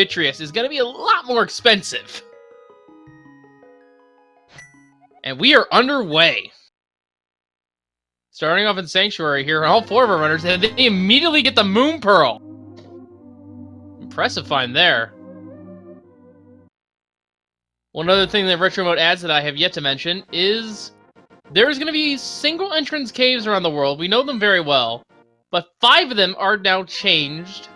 vitreous is going to be a lot more expensive. And we are underway. Starting off in Sanctuary here, all 4 of our runners, and they immediately get the Moon Pearl. Impressive find there. One other thing that Retro Mode adds that I have yet to mention is there's going to be single entrance caves around the world. We know them very well, but 5 of them are now changed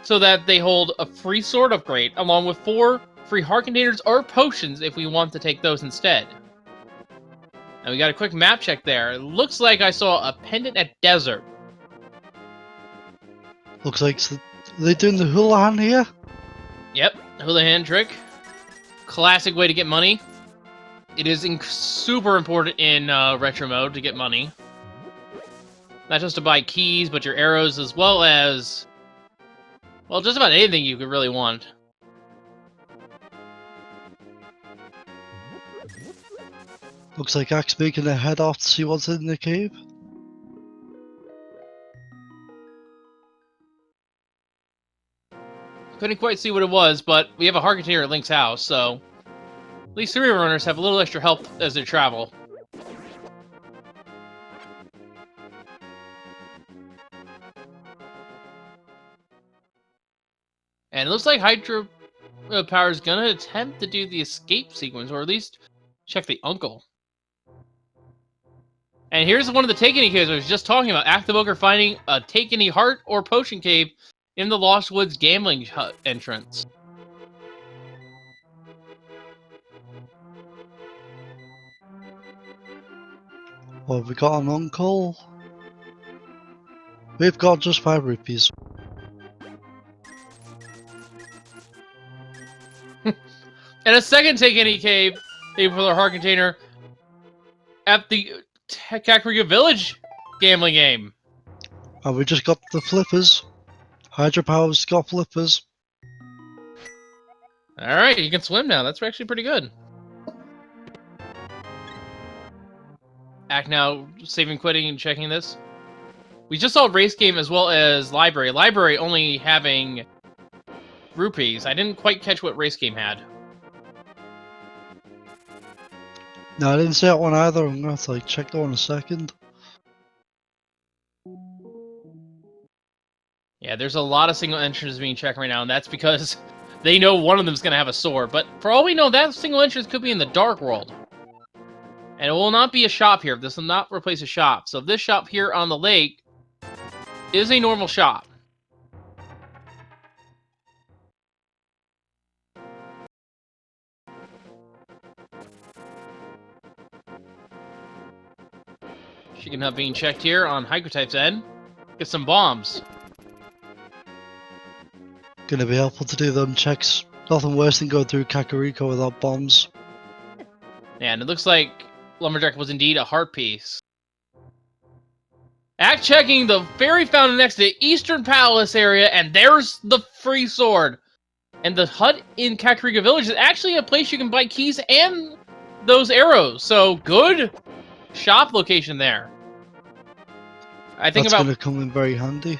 so that they hold a free sword upgrade, along with 4 free heart containers or potions if we want to take those instead. And we got a quick map check there. It looks like I saw a pendant at Desert. Looks like they're doing the hula hand here. Yep, hula hand trick. Classic way to get money. It is super important in Retro Mode to get money. Not just to buy keys, but your arrows as well as, well, just about anything you could really want. Looks like Axe making a head off to see what's in the cave. Couldn't quite see what it was, but we have a heart container at Link's house, so at least 3 runners have a little extra help as they travel. And it looks like Hydro Power is gonna attempt to do the escape sequence, or at least check the uncle. And here's one of the Take Any caves I was just talking about. Active Ogre finding a Take Any heart or potion cave in the Lost Woods gambling hut entrance. Well, we got an uncle. We've got just 5 rupees. And a second Take Any cave for their heart container at the Kakariko Village gambling game. And we just got the flippers. Hydropower's got flippers. Alright, you can swim now. That's actually pretty good. Act now, saving, quitting, and checking this. We just saw race game as well as library. Library only having rupees. I didn't quite catch what race game had. No, I didn't see that one either. I'm gonna have to check that one in a second. Yeah, there's a lot of single entrances being checked right now, and that's because they know one of them's gonna have a sword. But for all we know, that single entrance could be in the Dark World. And it will not be a shop here. This will not replace a shop. So this shop here on the lake is a normal shop. She can have being checked here on Hypertype's end. Get some bombs. Gonna be helpful to do them checks. Nothing worse than going through Kakariko without bombs. Yeah, and it looks like Lumberjack was indeed a heart piece. Act checking the fairy fountain next to the Eastern Palace area, and there's the free sword. And the hut in Kakariko Village is actually a place you can buy keys and those arrows. So good shop location there. I think That's gonna come in very handy.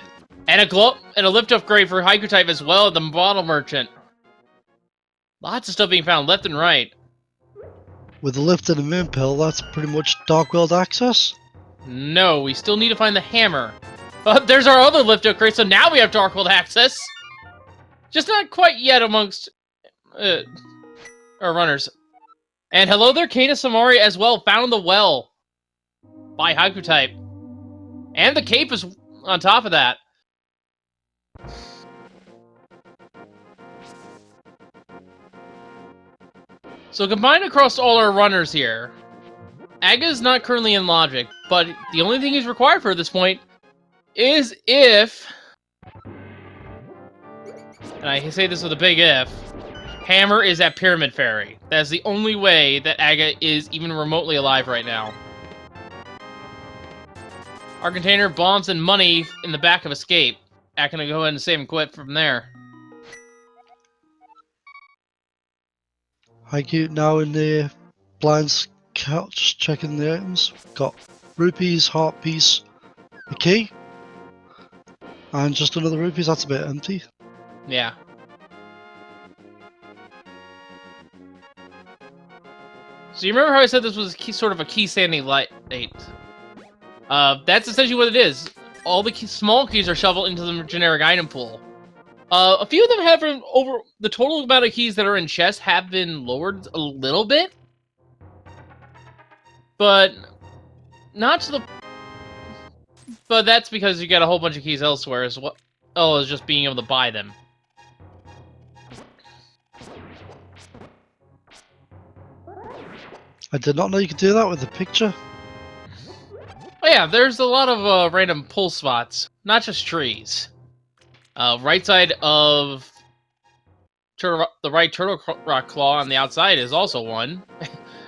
And a lift upgrade for Hypertype as well, the bottle merchant. Lots of stuff being found left and right. With the lift and the moon pill, that's pretty much Dark World access. No, we still need to find the hammer. But there's our other lift upgrade, so now we have Dark World access. Just not quite yet amongst our runners. And hello there, Kana Samari as well. Found the well by Hypertype. And the cape is on top of that. So combined across all our runners here, Aga is not currently in logic, but the only thing he's required for at this point is if, and I say this with a big if, Hammer is at Pyramid Fairy. That is the only way that Aga is even remotely alive right now. Our container, bombs, and money in the back of Escape. Aga gonna go ahead and save and quit from there. Haikyuu now in the blind couch checking the items. Got rupees, heart piece, a key, and just another rupees. That's a bit empty. Yeah. So you remember how I said this was sort of a key standing light? That's essentially what it is. All the small keys are shoveled into the generic item pool. A few of them have been over the total amount of keys that are in chests have been lowered a little bit, but not to the. But that's because you got a whole bunch of keys elsewhere as well. Oh, is just being able to buy them. I did not know you could do that with the picture. Oh yeah, there's a lot of random pull spots, not just trees. Right side of the right turtle rock claw on the outside is also one,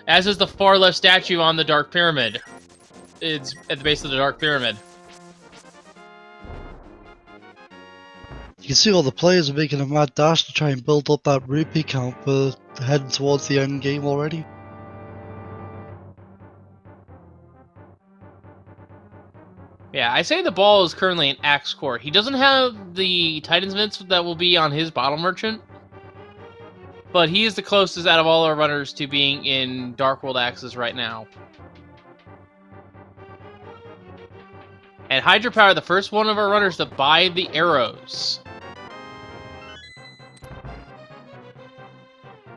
as is the far left statue on the Dark Pyramid. It's at the base of the Dark Pyramid. You can see all the players are making a mad dash to try and build up that rupee count for heading towards the end game already. Yeah, I say the ball is currently in Axe Court. He doesn't have the Titan's Mitts that will be on his Bottle Merchant, but he is the closest out of all our runners to being in Dark World Axes right now. And Hydropower, the first one of our runners to buy the arrows.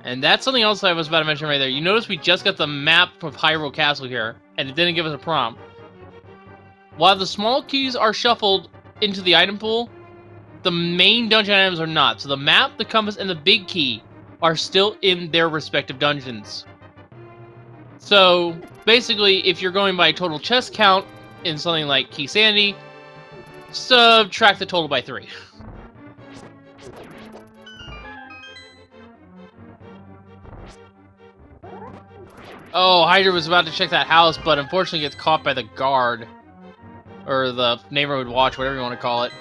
And that's something else I was about to mention right there. You notice we just got the map of Hyrule Castle here, and it didn't give us a prompt. While the small keys are shuffled into the item pool, the main dungeon items are not. So the map, the compass, and the big key are still in their respective dungeons. So basically, if you're going by total chest count in something like Key Sandy, subtract the total by 3. Oh, Hydra was about to check that house, but unfortunately gets caught by the guard. Or the neighborhood watch, whatever you want to call it.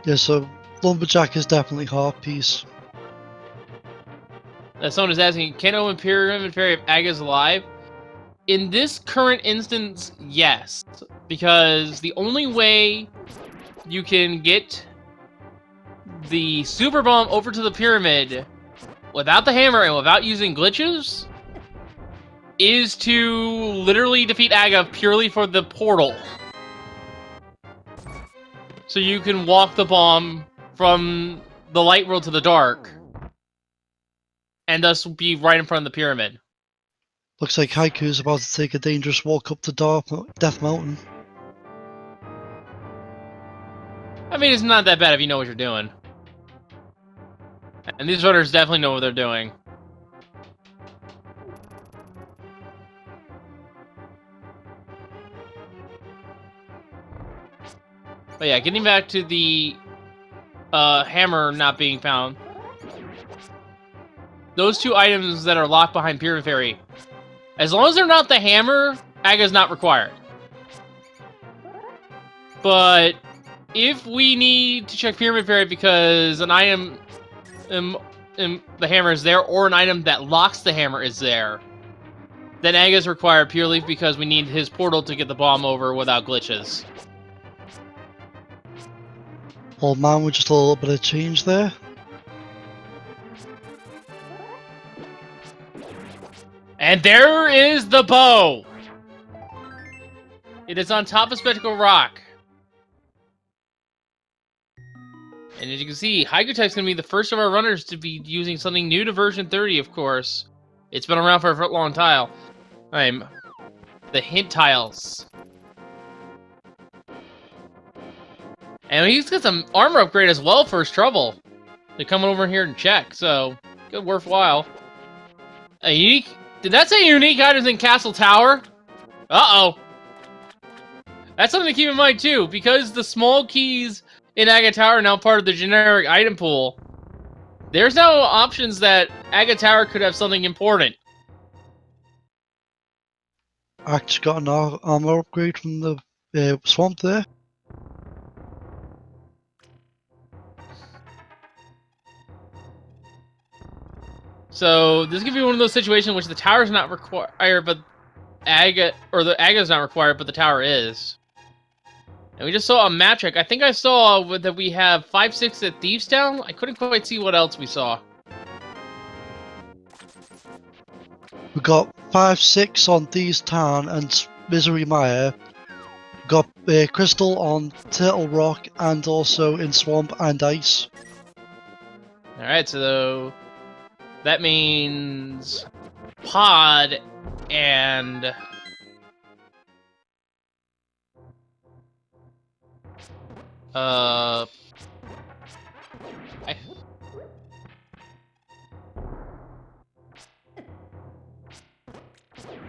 Yeah, so Lumberjack is definitely half piece. Someone is asking, can Owen Pyramid Fairy if Aga's alive? In this current instance, yes. Because the only way you can get the Super Bomb over to the pyramid without the hammer and without using glitches is to literally defeat Aga purely for the portal. So you can walk the bomb from the light world to the dark, and thus be right in front of the pyramid. Looks like Haiku's about to take a dangerous walk up to Death Mountain. I mean, it's not that bad if you know what you're doing. And these runners definitely know what they're doing. But yeah, getting back to the hammer not being found. Those two items that are locked behind Pyramid Fairy, as long as they're not the hammer, Aga's not required. But if we need to check Pyramid Fairy because an item in the hammer is there, or an item that locks the hammer is there, then Aga's required purely because we need his portal to get the bomb over without glitches. Old man with just a little bit of change there. And there is the bow! It is on top of Spectacle Rock. And as you can see, Hygrotype's going to be the first of our runners to be using something new to version 30, of course. It's been around for a long time. The hint tiles. And he's got some armor upgrade as well for his trouble. They're coming over here and check, so good, worthwhile. A unique... Did that say unique items in Castle Tower? Uh-oh. That's something to keep in mind, too, because the small keys in Aga Tower are now part of the generic item pool. There's now options that Aga Tower could have something important. Axe got an armor upgrade from the swamp there. So this could be one of those situations in which the tower is not required, but the Aga's not required, but the tower is. And we just saw a map check. I think I saw that we have 5-6 at Thieves Town. I couldn't quite see what else we saw. We got 5-6 on Thieves Town and Misery Mire. We got Crystal on Turtle Rock and also in Swamp and Ice. Alright, so that means Pod and oh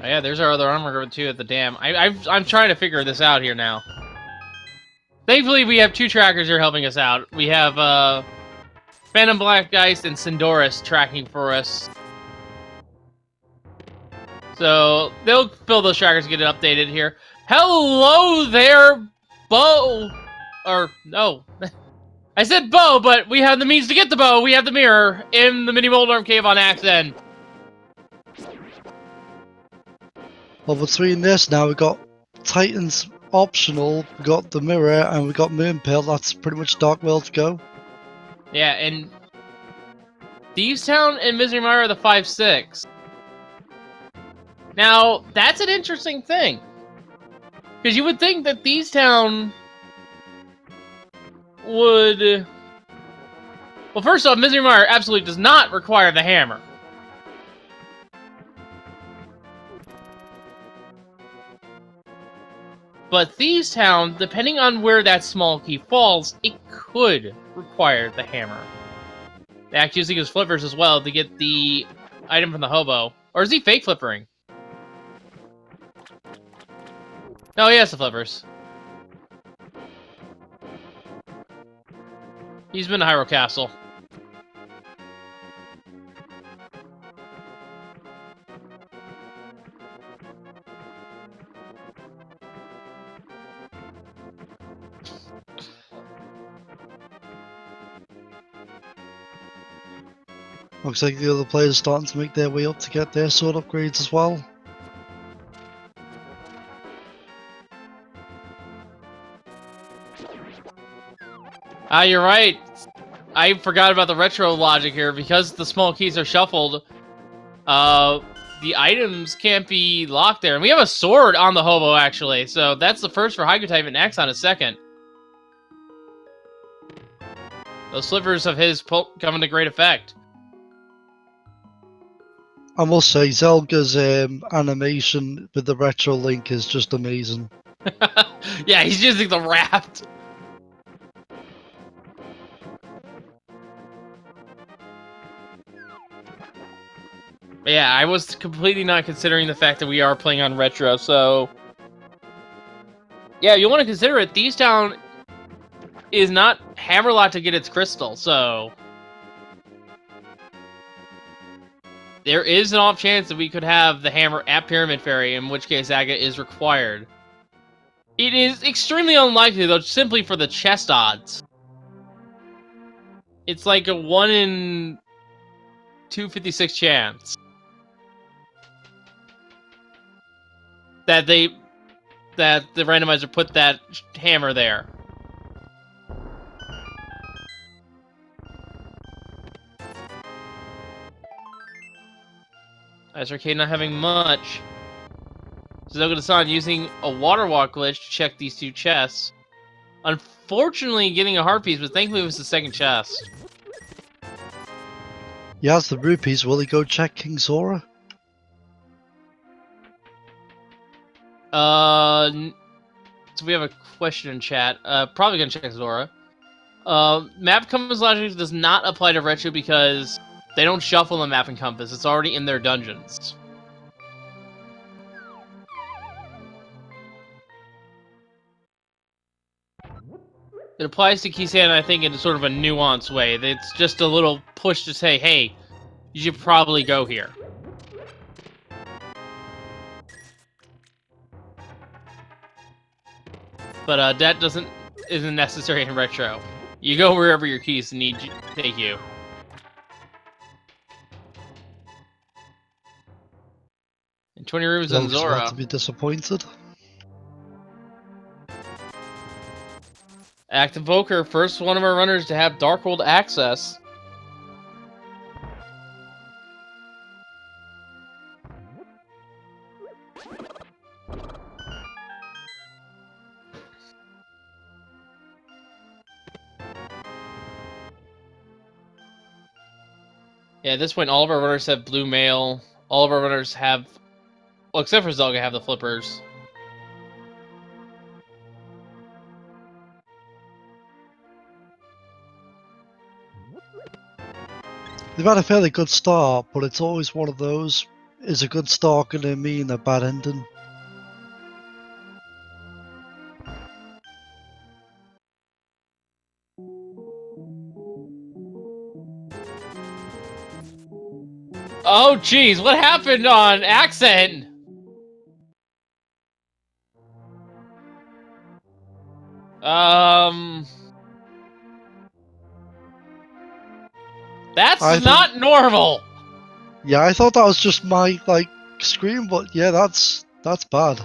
yeah, there's our other armor group too at the dam. I'm trying to figure this out here now. Thankfully, we have 2 trackers here helping us out. We have Phantom Black Ice and Sindoris tracking for us. So they'll fill those trackers and get it updated here. Hello there, Bo. Or no. I said bow, but we have the means to get the bow. We have the mirror in the mini Moldarm cave on Axe. Well, between this now, we got Titans optional, we got the mirror, and we got Moonpale. That's pretty much Dark World to go. Yeah, and Thieves Town and Misery Mire are the 5-6. Now, that's an interesting thing. Because you would think that Thieves Town would... Well, first off, Misery Mire absolutely does not require the hammer. But Thieves Town, depending on where that small key falls, it could require the hammer. They act using his flippers as well to get the item from the hobo. Or is he fake flippering? No, he has the flippers. He's been to Hyrule Castle. Looks like the other players are starting to make their way up to get their sword upgrades as well. Ah, you're right. I forgot about the retro logic here. Because the small keys are shuffled, the items can't be locked there. And we have a sword on the hobo, actually. So that's the first for Haiku type and X on a second. Those slivers of his come into great effect. I must say, Zelga's animation with the retro link is just amazing. Yeah, he's using the raft. But yeah, I was completely not considering the fact that we are playing on retro, so... Yeah, you want to consider it. Thieves Town is not hammerlocked to get its crystal, so... There is an off chance that we could have the hammer at Pyramid Fairy, in which case Aga is required. It is extremely unlikely, though, simply for the chest odds. It's like a 1 in 256 chance that the randomizer put that hammer there. Ice Arcade not having much. Zoga-san using a water walk glitch to check these 2 chests. Unfortunately, getting a heart piece, but thankfully it was the second chest. He has the rupees. Will he go check King Zora? So we have a question in chat. Probably gonna check Zora. Map Compass logic does not apply to Retro because they don't shuffle the map and compass. It's already in their dungeons. It applies to Kisan, I think, in sort of a nuanced way. It's just a little push to say, hey, you should probably go here. But that isn't necessary in Retro. You go wherever your keys need to take you. And 20 rooms in Zelga's about Zora. to be disappointed. Active Voker, first one of our runners to have Darkhold access. Yeah, at this point, all of our runners have blue mail. All of our runners have, well, except for Zelga, have the flippers. They've had a fairly good start, but it's always one of those. Is a good start going to mean a bad ending? Oh, jeez, what happened on Accent? That's not normal. Yeah, I thought that was just my screen, but yeah, that's bad.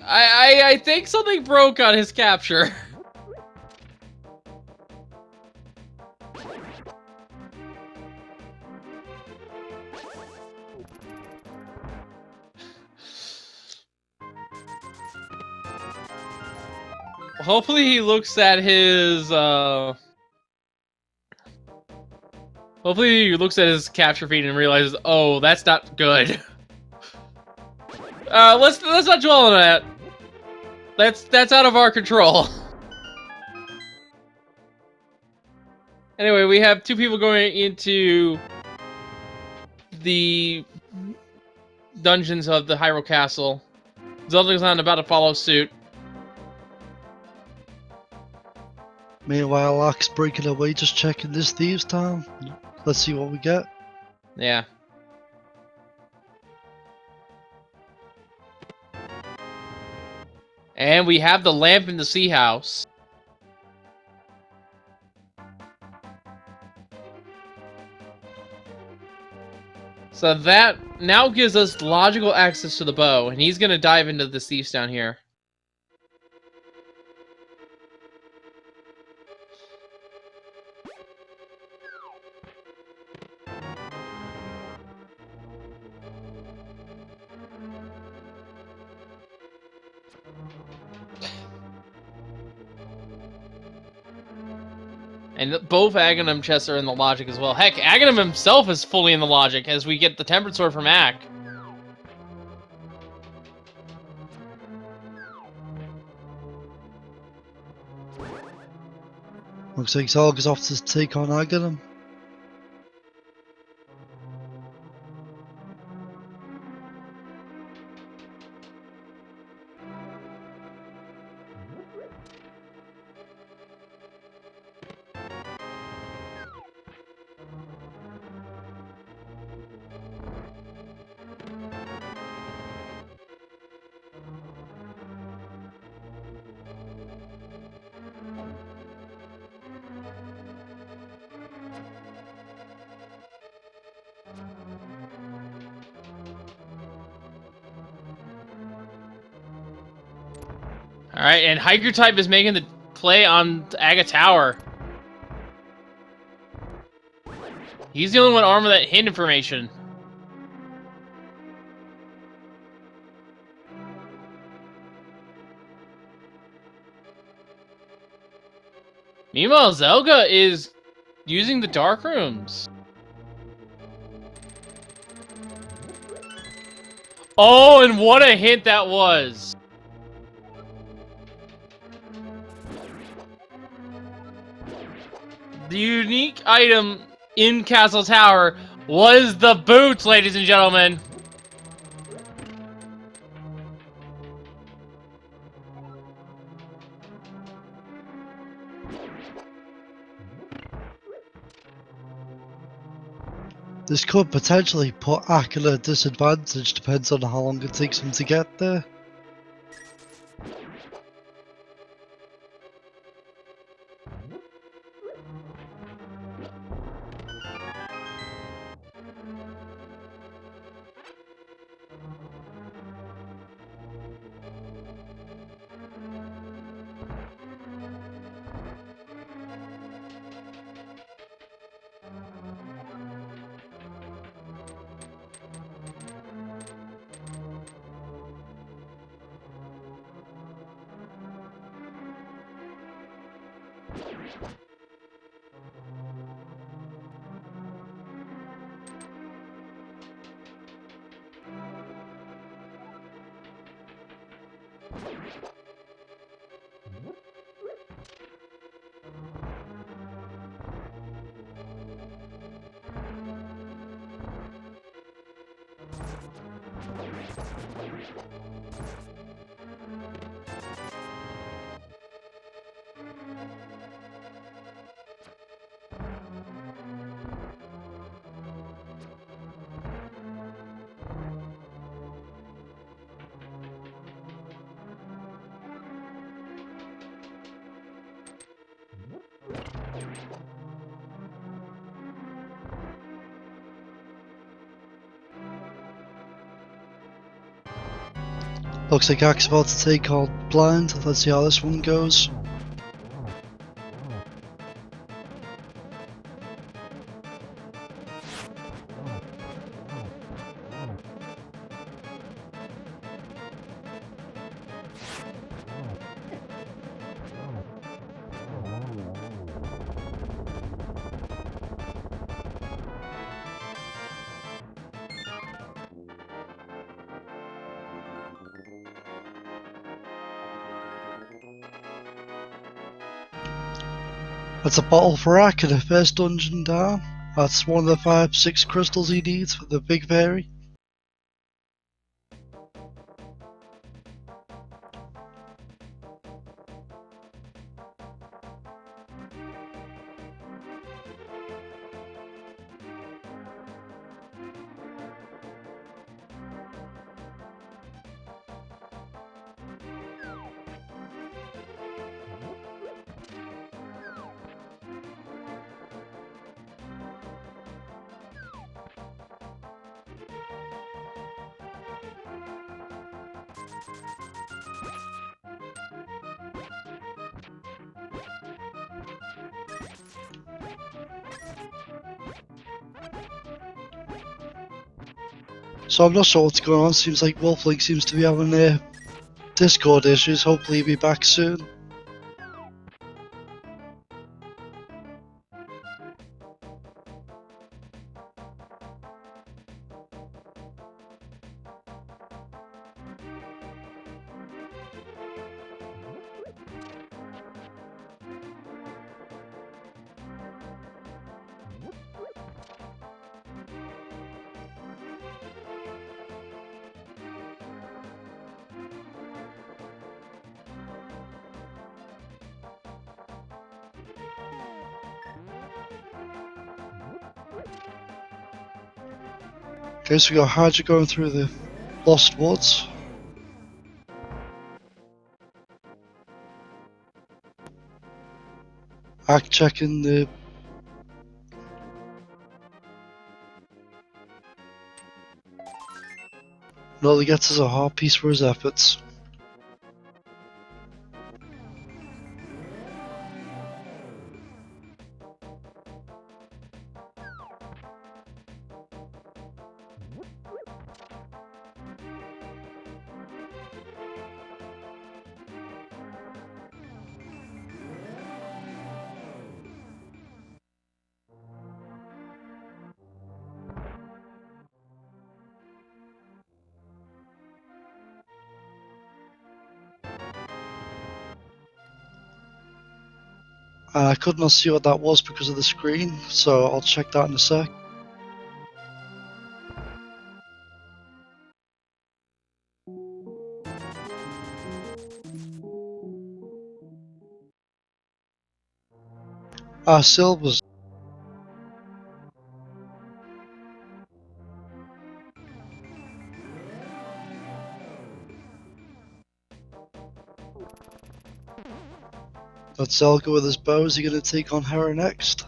I think something broke on his capture. Hopefully he looks at his hopefully he looks at his capture feed and realizes, oh, that's not good. Let's not dwell on that. That's out of our control. Anyway, we have two people going into the dungeons of the Hyrule Castle. Zelda's about to follow suit. Meanwhile, Ark's breaking away, just checking this thieves' town. Let's see what we get. Yeah. And we have the lamp in the sea house. So that now gives us logical access to the bow, and he's gonna dive into the thieves down here. And both Aghanim chests are in the logic as well. Heck, Aghanim himself is fully in the logic as we get the Tempered Sword from Ak. Looks like Zelga's off to take on Aghanim. Alright, and Haiku Type is making the play on Aga Tower. He's the only one armed with that hint information. Meanwhile, Zelga is using the dark rooms. Oh, and what a hint that was! The unique item in Castle Tower was the boots, ladies and gentlemen. This could potentially put Ak at a disadvantage, depends on how long it takes him to get there. Looks like Ak's about to take on Blind. Let's see how this one goes. That's a bottle for Ak in the first dungeon down. That's one of the 5-6 crystals he needs for the big fairy. So I'm not sure what's going on. Seems like Wolflink seems to be having Discord issues. Hopefully he'll be back soon. Okay, so we got Hydra going through the Lost Woods. Ak checking the... And all he gets is a heart piece for his efforts. And I could not see what that was because of the screen, so I'll check that in a sec. Silvers. That's Zelga with his bow. Is he going to take on Hera next?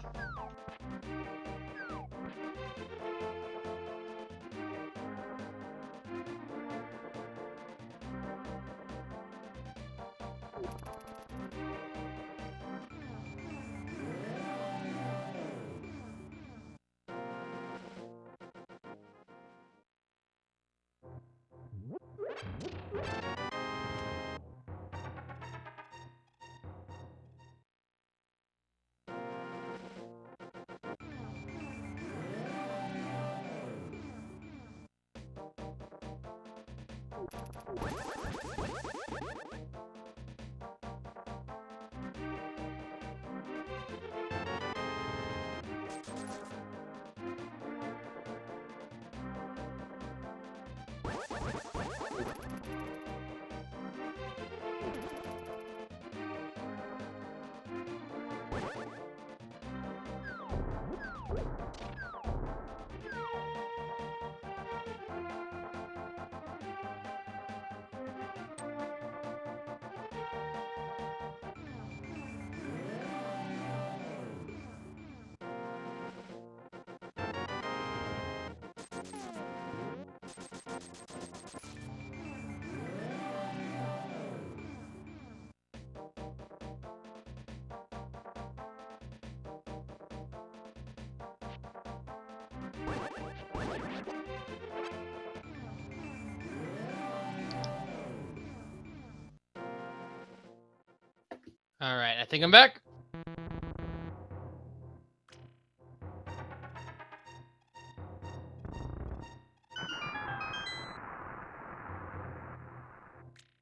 Alright, I think I'm back.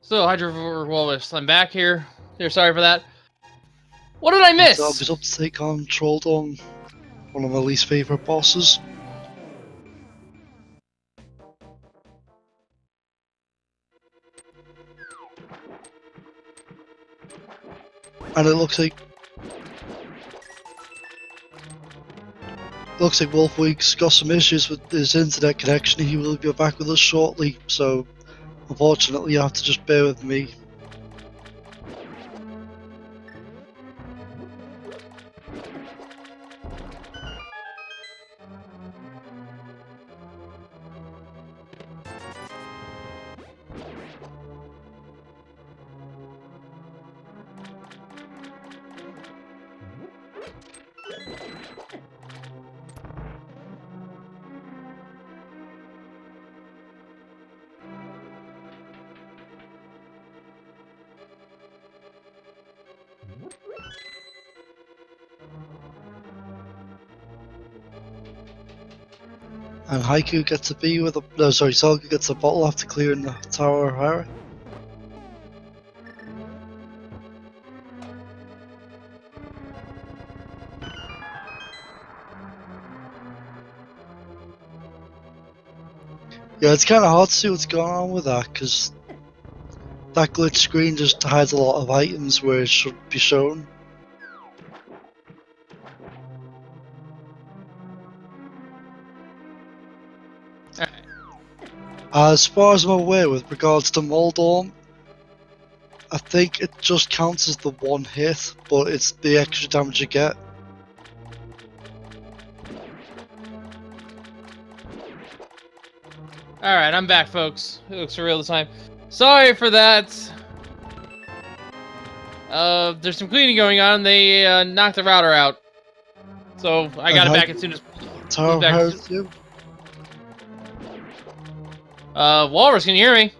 So, Hydro Walrus, I'm back here. Sorry for that. What did I miss? So I was up to take on Trolldon, one of my least favourite bosses. And it looks like Wolfwig's got some issues with his internet connection. He will be back with us shortly, so unfortunately you have to just bear with me. And Haiku gets a B with a Salga gets a bottle after clearing the Tower of Hera. Yeah, it's kind of hard to see what's going on with that, because that glitch screen just hides a lot of items where it should be shown. As far as I'm aware, with regards to Moldorm, I think it just counts as the one hit, but it's the extra damage you get. Alright, I'm back, folks. It looks surreal this time. Sorry for that. There's some cleaning going on. They knocked the router out. So I got it back as soon as... Tower of Hera too? Walrus, can you hear me?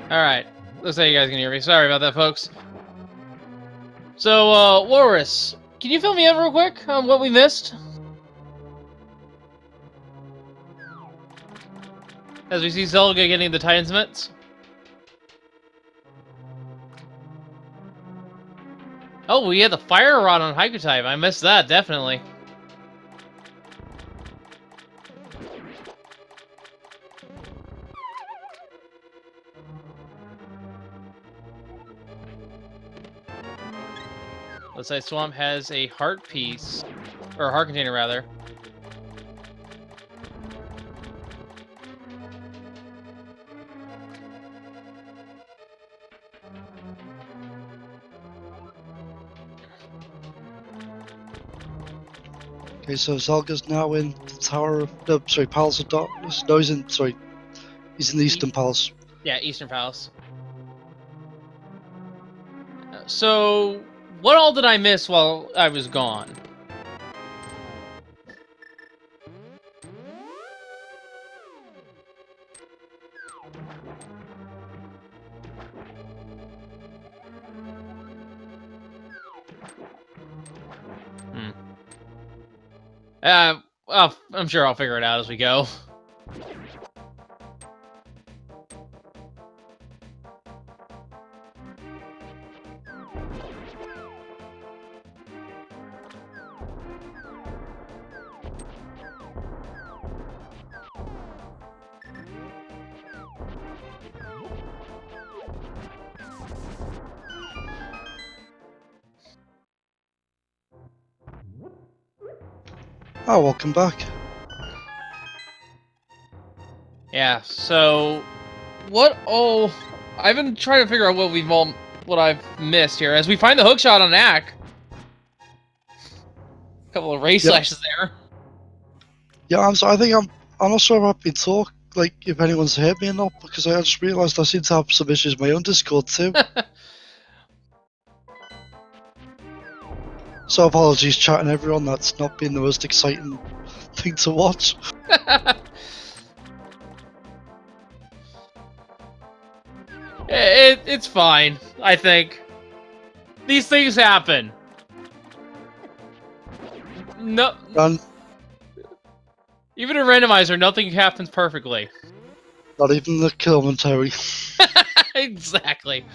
Alright. Looks like you guys can hear me. Sorry about that, folks. So, Walrus, can you fill me in real quick on what we missed? As we see Zelga getting the Titan's Mitts. Oh, we had the Fire Rod on Haiku type. I missed that, definitely. Let's say Swamp has a heart piece, or a heart container rather. Okay, so Zelga's now in the Tower of... No, sorry, Palace of Darkness. No, he's in... Sorry. He's in the Eastern Palace. Yeah, Eastern Palace. So, what all did I miss while I was gone? Well, I'm sure I'll figure it out as we go. Oh, welcome back. Yeah, so... What all... I've been trying to figure out what I've missed here. As we find the hookshot on Ack. A couple of ray slashes there. Yeah, I'm not sure if I've been talk like if anyone's heard me or not, because I just realised I seem to have some issues with my own Discord too. So apologies, chatting everyone. That's not been the most exciting thing to watch. It's fine, I think. These things happen. No, And even in randomizer, nothing happens perfectly. not even the commentary. Exactly.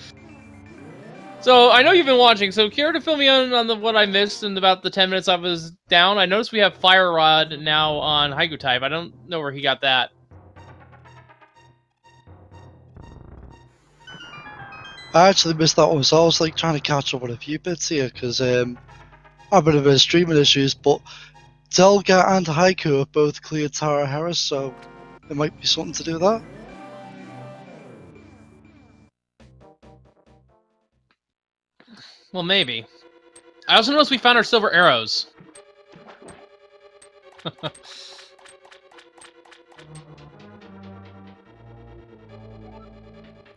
So I know you've been watching. So care to fill me in on what I missed in about the 10 minutes I was down? I noticed we have Fire Rod now on Haiku type. I don't know where he got that. I actually missed that one, so I was like trying to catch up on a few bits here because I've been a bit of streaming issues, but Delga and Haiku have both cleared Tara Harris, so it might be something to do with that. Well, maybe. I also noticed we found our silver arrows.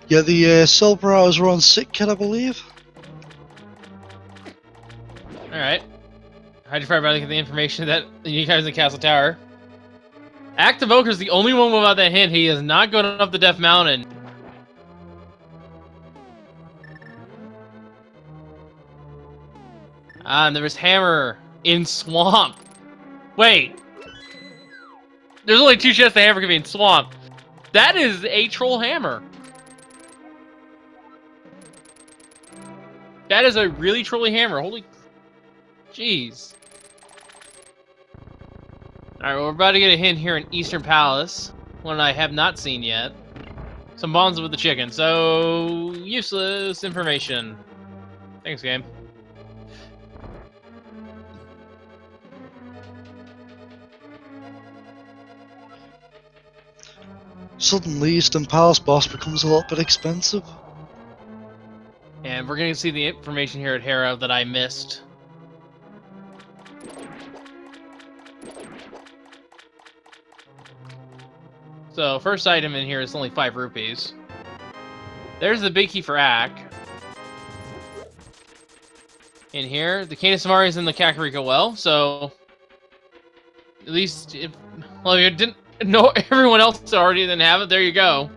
Yeah, the silver arrows were on Sick Kid, I believe. Alright. How'd you find out the information that you guys in the Castle Tower? Active Oker's the only one without that hint. He is not going up the Death Mountain. Ah, and there's Hammer in Swamp. Wait. There's only 2 chests the Hammer can be in Swamp. That is a troll hammer. That is a really trolly hammer. Holy... Jeez. Alright, well, we're about to get a hint here in Eastern Palace. One I have not seen yet. Some bonds with the chicken, so... useless information. Thanks, game. Suddenly, Eastern Palace boss becomes a little bit expensive. And we're going to see the information here at Hera that I missed. So, first item in here is only 5 rupees. There's the big key for Ack. In here, the Cane of Samari is in the Kakariko well, so... At least, if... Well, if you didn't know everyone else already didn't have it, there you go.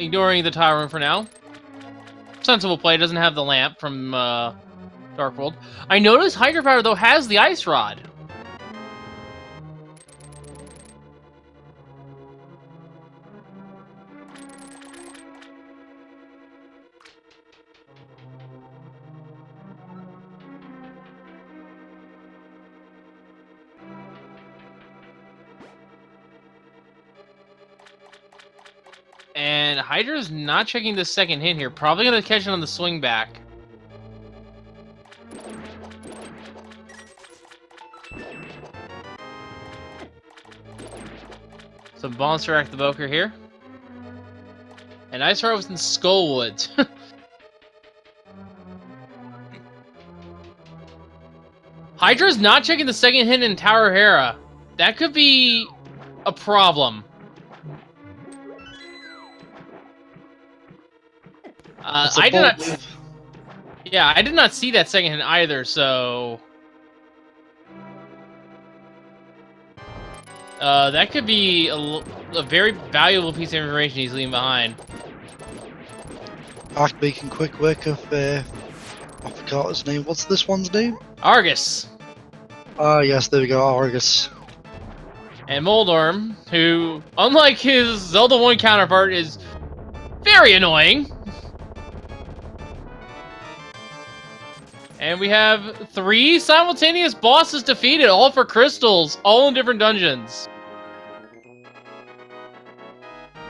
Ignoring the tile room for now. Sensible play, doesn't have the lamp from Dark World. I noticed Hydropower, though, has the Ice Rod. And Hydra's not checking the second hint here. Probably going to catch it on the swing back. Some Monster Active Oker here. And I started was in Skullwood. Hydra's not checking the second hint in Tower Hera. That could be a problem. I did not. Move. Yeah, I did not see that second hint either. So that could be a very valuable piece of information he's leaving behind. Act making quick work of. I forgot his name. What's this one's name? Argus. Ah, yes, there we go, Argus. And Moldorm, who, unlike his Zelda 1 counterpart, is very annoying. And we have 3 simultaneous bosses defeated, all for crystals, all in different dungeons.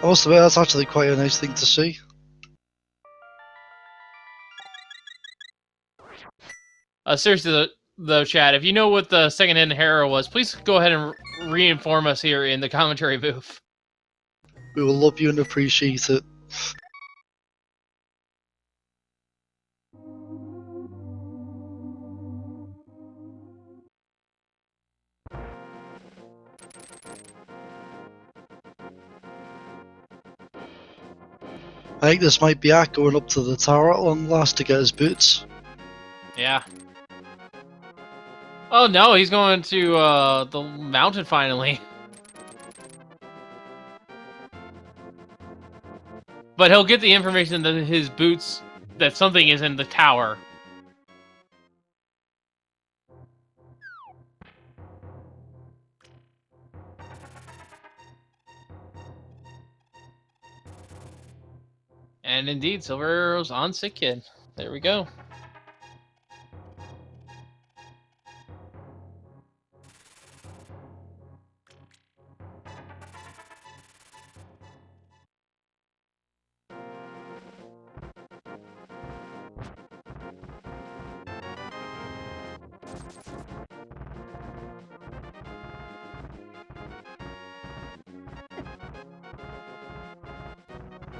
I must admit, that's actually quite a nice thing to see. Seriously, though, Chad, if you know what the second hidden Hera was, please go ahead and re-inform us here in the commentary booth. We will love you and appreciate it. I think this might be Ack going up to the tower at long last to get his boots. Yeah. Oh no, he's going to the mountain finally. But he'll get the information that his boots, that something is in the tower. And indeed, Silver Arrow's on Sick Kid. There we go.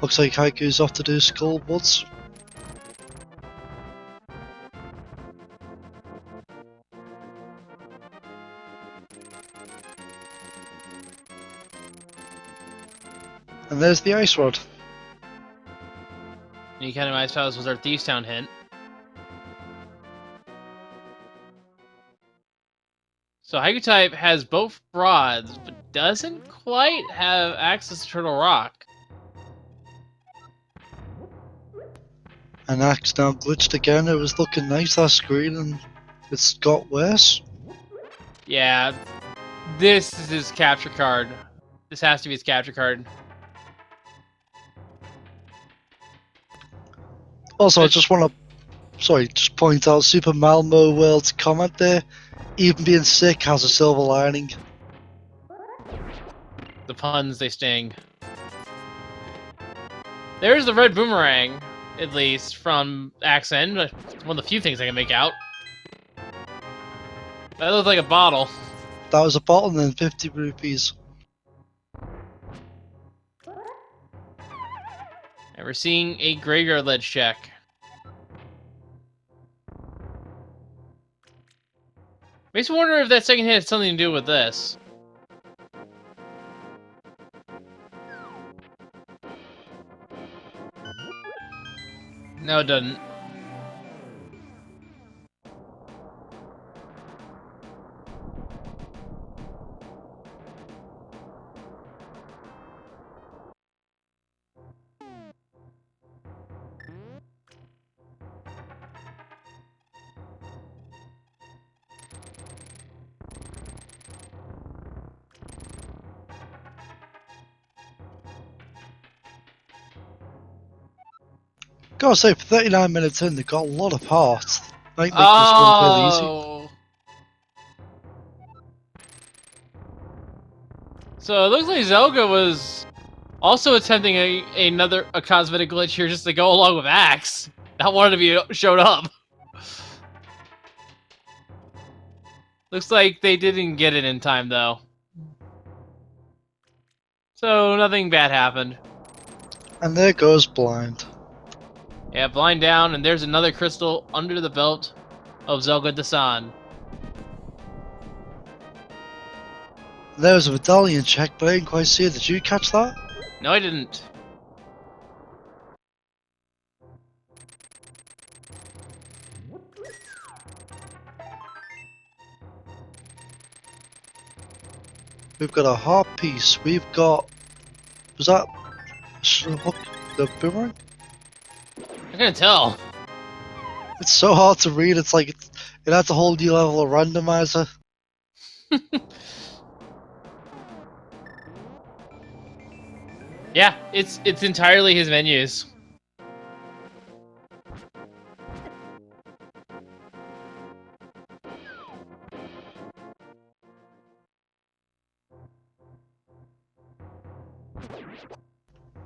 Looks like Haiku's off to do Skullwoods. And there's the ice rod. New Academy Ice Palace was our Thieves Town hint. So Haiku type has both rods, but doesn't quite have access to Turtle Rock. And Ack's now glitched again. It was looking nice, that screen, and it's got worse. Yeah, this is his capture card. This has to be his capture card. Also, I just want to, just point out Super Malmo World's comment there. Even being sick has a silver lining. The puns, they sting. There's the red boomerang, at least, from Accent. One of the few things I can make out. That looks like a bottle. That was a bottle and then 50 rupees. And we're seeing a graveyard ledge check. Makes me wonder if that second hit has something to do with this. No, it doesn't. Gotta say, for 39 minutes in, they've got a lot of parts. Might make this one fairly easy. So it looks like Zelga was also attempting a cosmetic glitch here just to go along with Axe. Not wanted to be showed up. Looks like they didn't get it in time though. So nothing bad happened. And there goes blind. Yeah, blind down, and there's another crystal under the belt of Zelga Dasan. There was a medallion check, but I didn't quite see it. Did you catch that? No, I didn't. We've got a heart piece. We've got... Was that... Look, the boomerang? I can't tell. It's so hard to read. It's like it adds a whole new level of randomizer. Yeah, it's entirely his menus.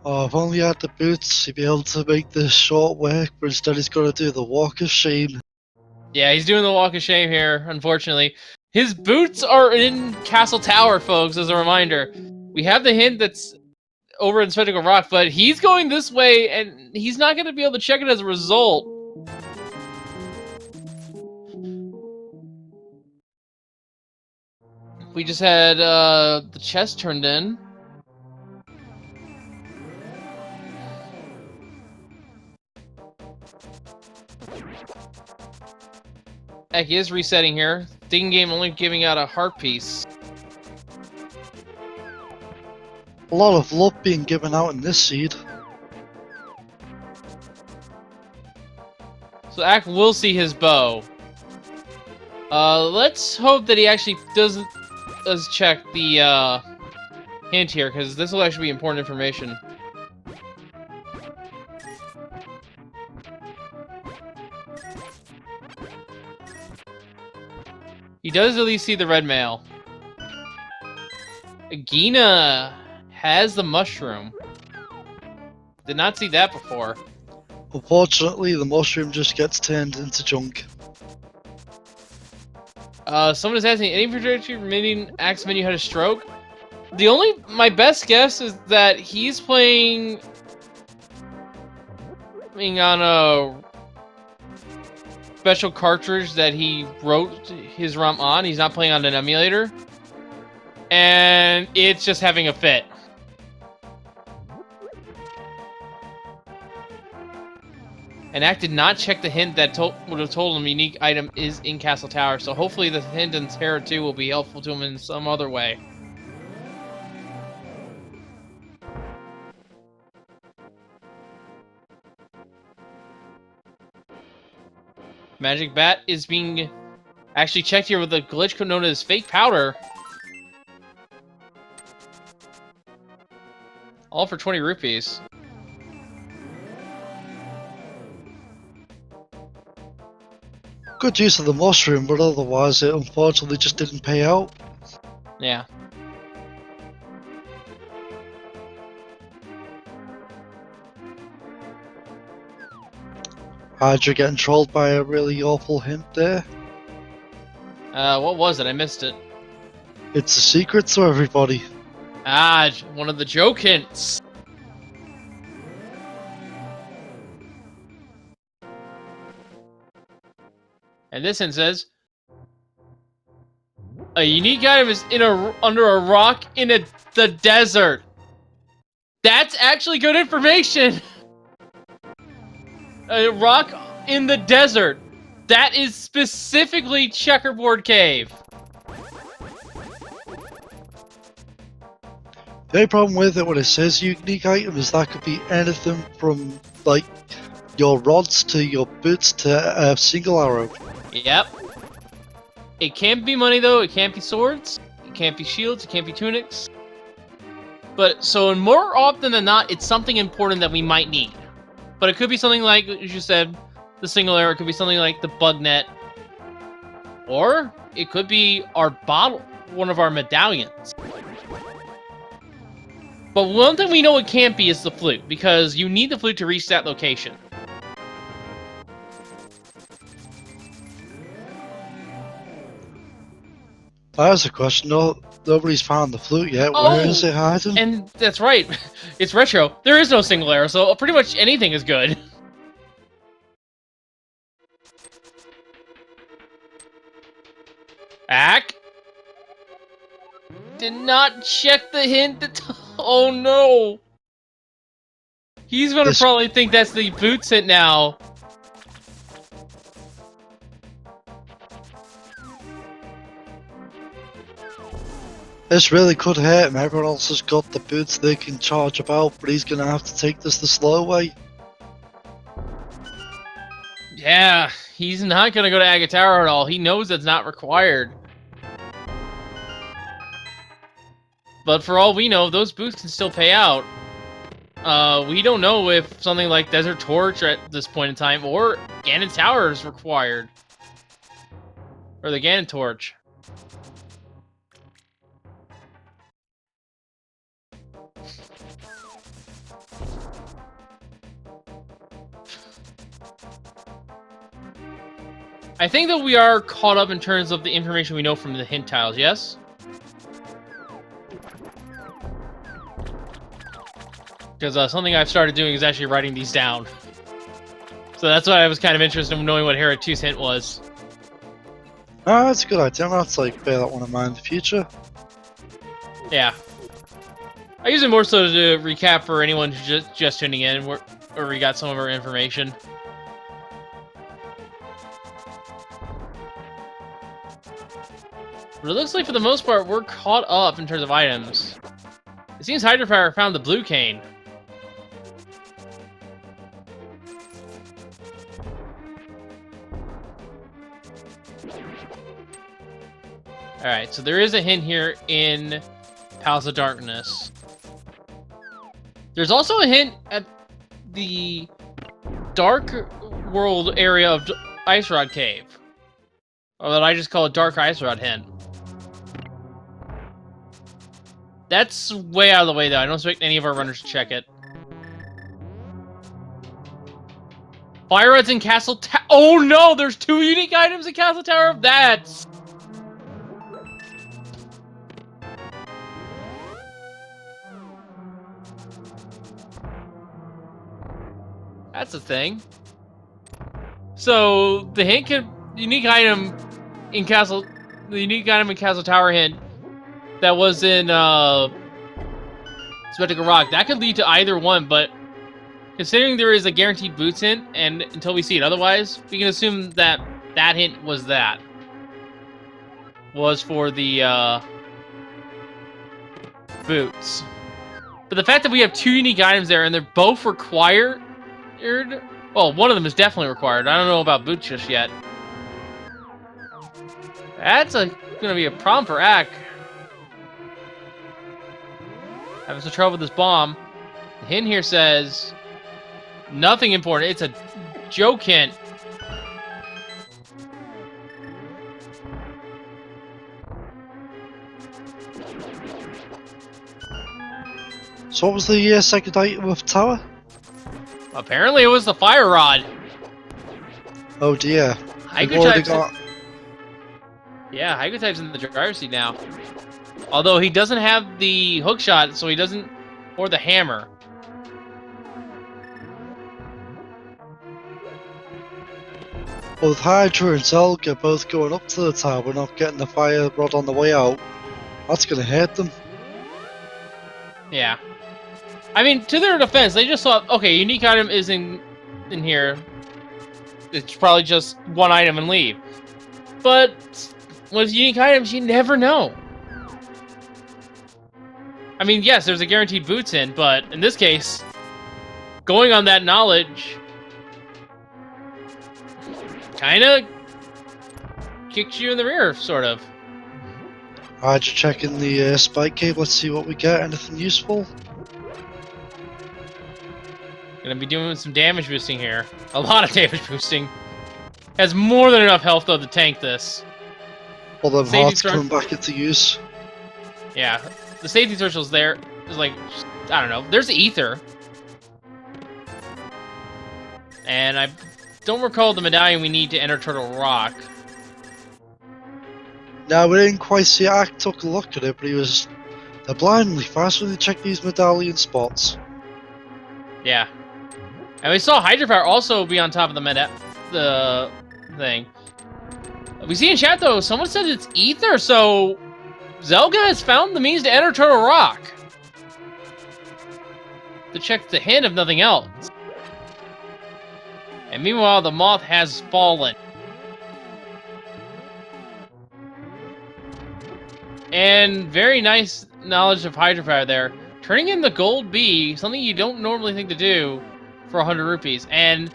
Oh, if only I had the boots, he'd be able to make this short work, but instead he's got to do the walk of shame. Yeah, he's doing the walk of shame here, unfortunately. His boots are in Castle Tower, folks, as a reminder. We have the hint that's over in Spectacle Rock, but he's going this way, and he's not going to be able to check it as a result. We just had the chest turned in. Heck, he is resetting here. Ding game only giving out a heart piece. A lot of love being given out in this seed. So Ack will see his bow. Let's hope that he actually does check the hint here, because this will actually be important information. He does at least see the red mail. Agina has the mushroom. Did not see that before. Unfortunately, the mushroom just gets turned into junk. Someone is asking, any particular remaining Axe menu had a stroke? My best guess is that he's playing on a special cartridge that he wrote his ROM on. He's not playing on an emulator. And it's just having a fit. And Ack did not check the hint that would have told him a unique item is in Castle Tower, so hopefully the hint in Terra 2 will be helpful to him in some other way. Magic Bat is being actually checked here with a glitch known as Fake Powder. All for 20 rupees. Good use of the mushroom, but otherwise it unfortunately just didn't pay out. Yeah. Hydra getting trolled by a really awful hint there. What was it? I missed it. It's a secret to everybody. Ah, one of the joke hints. And this hint says, a unique item is under a rock in the desert. That's actually good information. A rock in the desert. That is specifically Checkerboard Cave. The only problem with it when it says unique item is that could be anything from like your rods to your boots to a single arrow. Yep. It can't be money though, it can't be swords, it can't be shields, it can't be tunics. But so more often than not, it's something important that we might need. But it could be something like, as you said, the single arrow, it could be something like the bug net. Or it could be our bottle, one of our medallions. But one thing we know it can't be is the flute, because you need the flute to reach that location. That is a question though. nobody's found the flute yet. Oh! Where is it hiding? And that's right. It's retro. There is no single arrow, so pretty much anything is good. Ack? Did not check the hint. Oh no! He's gonna probably think that's the boots hint now. This really could hurt him. Everyone else has got the boots they can charge about, but he's gonna have to take this the slow way. Yeah, he's not gonna go to Agatara at all. He knows that's not required. But for all we know, those boots can still pay out. We don't know if something like Desert Torch at this point in time, or Ganon Tower is required. Or the Ganon Torch. I think that we are caught up in terms of the information we know from the hint tiles, yes? Because something I've started doing is actually writing these down. So that's why I was kind of interested in knowing what Hera 2's hint was. Ah, that's a good idea. I'll have to bear that one in mind in the future. Yeah. I use it more so to recap for anyone who's just tuning in, where we got some of our information. But it looks like for the most part, we're caught up in terms of items. It seems Hydropower found the blue cane. Alright, so there is a hint here in Palace of Darkness. There's also a hint at the Dark World area of Ice Rod Cave. Or that I just call it Dark Ice Rod hint. That's way out of the way, though. I don't expect any of our runners to check it. Fire Rods in Castle Tower. Oh no! There's 2 unique items in Castle Tower. That's a thing. So the hint could unique item in Castle Tower hint that was in Spectacle Rock, that could lead to either one, but considering there is a guaranteed boots hint, and until we see it otherwise, we can assume that that hint was for the boots. But the fact that we have 2 unique items there and they're both required, well, one of them is definitely required. I don't know about boots just yet. That's gonna be a problem for Ack. Having some trouble with this bomb. The hint here says nothing important. It's a joke hint. So what was the second item of Tower? Apparently it was the Fire Rod. Oh dear. Yeah, Haiku type's in the driver's seat now. Although he doesn't have the hook shot, so he doesn't... or the hammer. Both Hydra and Zelga both going up to the tower, not getting the fire rod on the way out. That's gonna hurt them. Yeah. I mean, to their defense, they just thought, okay, unique item is in here. It's probably just one item and leave. But with unique items, you never know. I mean, yes, there's a guaranteed boots in, but in this case, going on that knowledge kind of kicks you in the rear, sort of. Alright, just checking the spike cave. Let's see what we get. Anything useful? Gonna be doing some damage boosting here. A lot of damage boosting. Has more than enough health, though, to tank this. All them hearts coming back into use. Yeah, the safety circle's there. There's like, I don't know. There's ether. And I don't recall the medallion we need to enter Turtle Rock. Now, we didn't quite see Ack took a look at it, but they're blindly fast when they check these medallion spots. Yeah. And we saw Hydropower also be on top of the thing. We see in chat, though, someone said it's Ether, so Zelga has found the means to enter Turtle Rock. To check the hint, if nothing else. And meanwhile, the moth has fallen. And very nice knowledge of Hydropower there. Turning in the gold bee, something you don't normally think to do for 100 rupees. And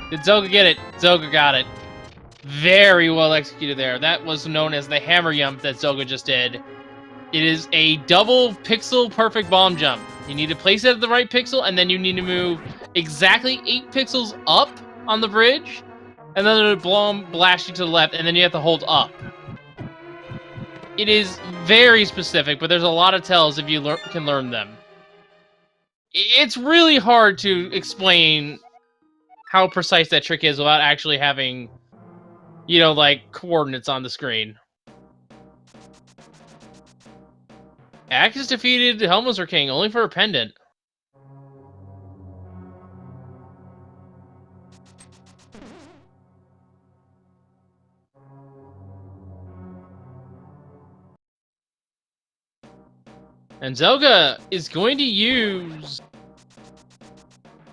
did Zelga get it? Zelga got it. Very well executed there. That was known as the hammer jump that Zelga just did. It is a double pixel perfect bomb jump. You need to place it at the right pixel, and then you need to move exactly 8 pixels up on the bridge, and then it'll blast you to the left, and then you have to hold up. It is very specific, but there's a lot of tells if you can learn them. It's really hard to explain how precise that trick is without actually having, you know, like, coordinates on the screen. Axis defeated Helmholtzer King only for a pendant. And Zelga is going to use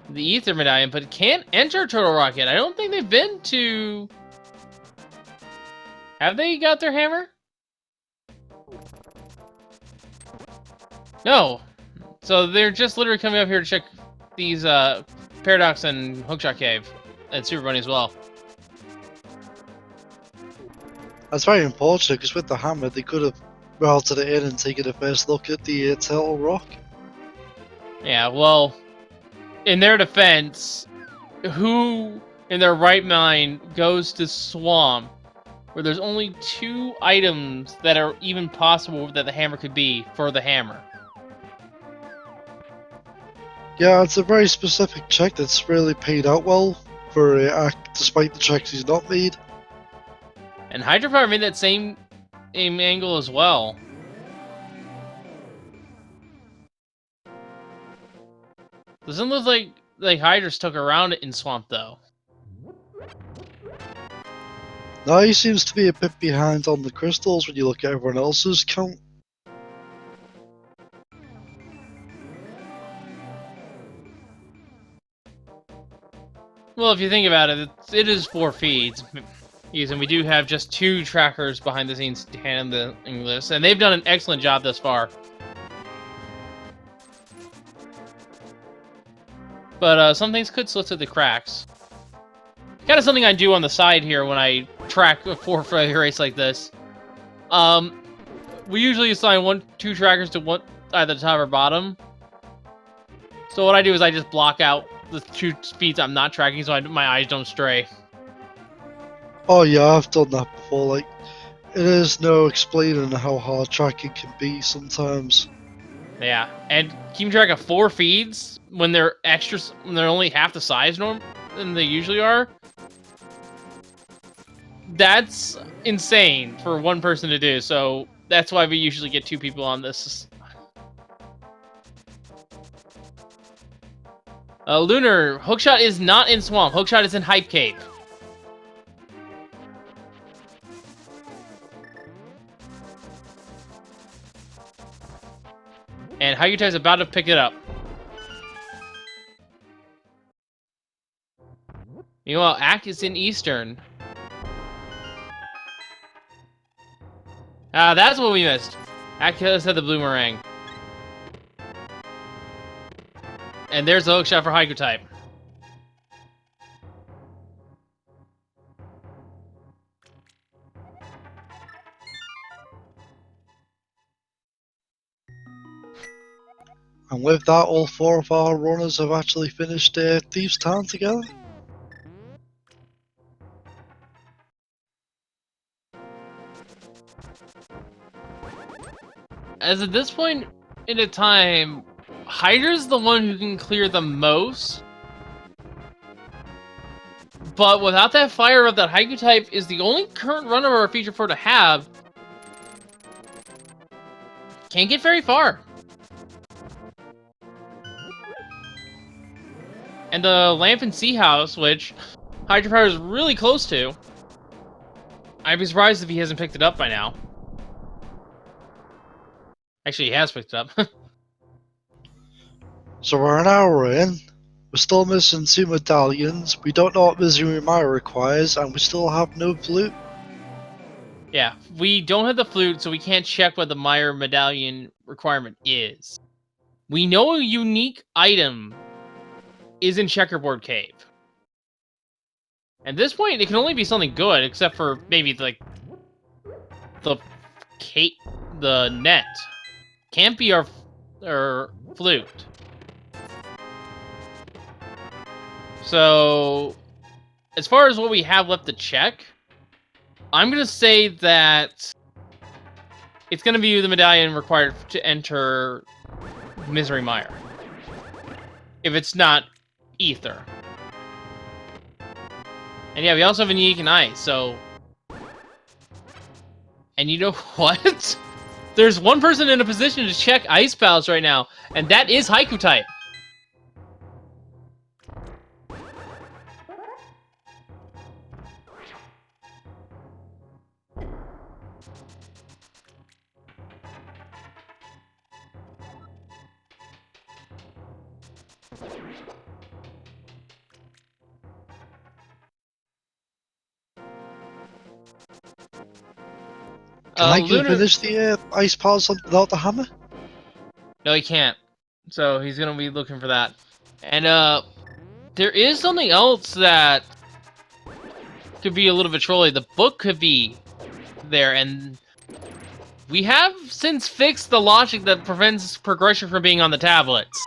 the Ether Medallion, but can't enter Turtle Rock yet. I don't think they've been to... Have they got their hammer? No. So they're just literally coming up here to check these Paradox and Hookshot Cave. And Super Bunny as well. That's very unfortunate, because with the hammer, they could have routed it in and taken a first look at the Turtle Rock. Yeah, well, in their defense, who in their right mind goes to Swamp, where there's only 2 items that are even possible that the hammer could be for the hammer? Yeah, it's a very specific check that's really paid out well for Ack, despite the checks he's not made. And Hydropower made that same aim angle as well. Doesn't look like Hydra stuck around in Swamp, though. Now he seems to be a bit behind on the crystals when you look at everyone else's count. Well, if you think about it, it is 4 feeds. And we do have just 2 trackers behind the scenes handling this, and they've done an excellent job thus far. But some things could slip through the cracks. Kind of something I do on the side here when I track a 4 for a race like this. We usually assign 2 trackers to either the top or bottom. So what I do is I just block out the 2 speeds I'm not tracking so my eyes don't stray. Oh yeah, I've done that before. Like, it is no explaining how hard tracking can be sometimes. Yeah, and keeping track of 4 feeds when they're when they're only half the size than they usually are. That's insane for one person to do. So that's why we usually get 2 people on this. Lunar, Hookshot is not in Swamp. Hookshot is in Hype Cave. And Hygutai is about to pick it up. Meanwhile, Ack is in Eastern. Ah, that's what we missed. Ack has had the Bloomerang. And there's the Hookshot for Haiku type. And with that, all 4 of our runners have actually finished Thieves' Town together. As at this point in the time, Hydra's the one who can clear the most. But without that fire of that Haiku type is the only current runner or feature 4 to have, can't get very far. And the Lamp and Sea House, which Hydropower is really close to. I'd be surprised if he hasn't picked it up by now. Actually, he has picked it up. So we're an hour in. We're still missing 2 medallions. We don't know what Misery Mire requires, and we still have no flute. Yeah, we don't have the flute, so we can't check what the Mire medallion requirement is. We know a unique item is in Checkerboard Cave. At this point, it can only be something good, except for maybe like the net. Can't be our flute. So, as far as what we have left to check, I'm gonna say that it's gonna be the medallion required to enter Misery Mire. If it's not Ether. And yeah, we also have a unique in Ice, so... And you know what? There's one person in a position to check Ice Palace right now, and that is Haiku type. Can I finish the Ice Palace without the hammer? No, he can't. So he's gonna be looking for that. And there is something else that could be a little bit trolly. The book could be there, and we have since fixed the logic that prevents progression from being on the tablets.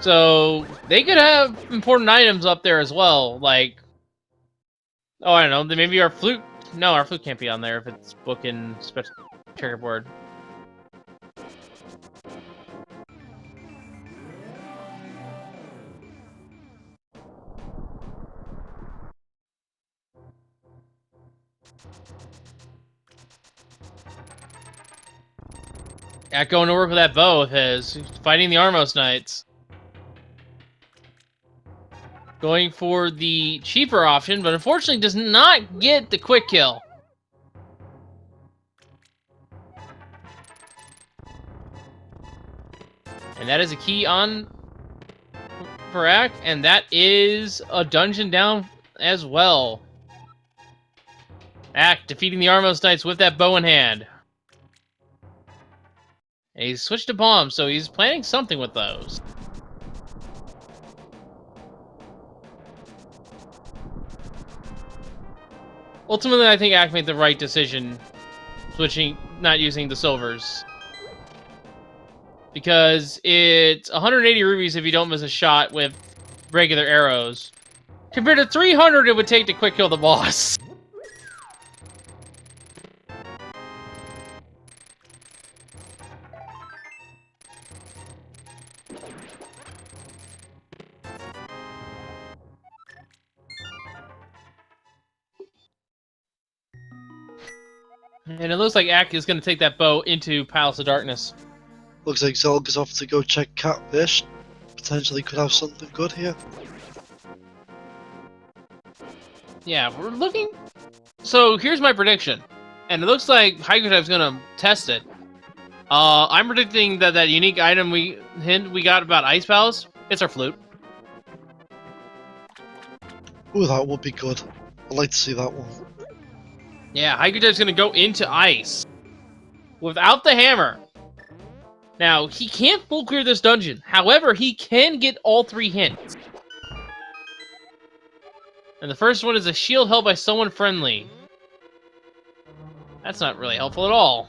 So they could have important items up there as well, like, oh, I don't know, maybe our flute. No, our flute can't be on there if it's book and checkerboard. Going to work with that bow of his, fighting the Armos Knights. Going for the cheaper option, but unfortunately does not get the quick kill. And that is a key on Barak, and that is a dungeon down as well. Defeating the Armos Knights with that bow in hand. And he's switched to bombs, so he's planning something with those. Ultimately, I think Ack made the right decision not using the silvers. Because it's 180 rubies if you don't miss a shot with regular arrows. Compared to 300 it would take to quick kill the boss. And it looks like Ack is going to take that bow into Palace of Darkness. Looks like Zelga's off to go check Catfish. Potentially could have something good here. Yeah, we're looking... So, here's my prediction. And it looks like Haiku-type's going to test it. I'm predicting that that unique item we got about Ice Palace, it's our flute. Ooh, that would be good. I'd like to see that one. Yeah, Haiku-type's going to go into Ice. Without the hammer. Now, he can't full clear this dungeon. However, he can get all 3 hints. And the first one is a shield held by someone friendly. That's not really helpful at all.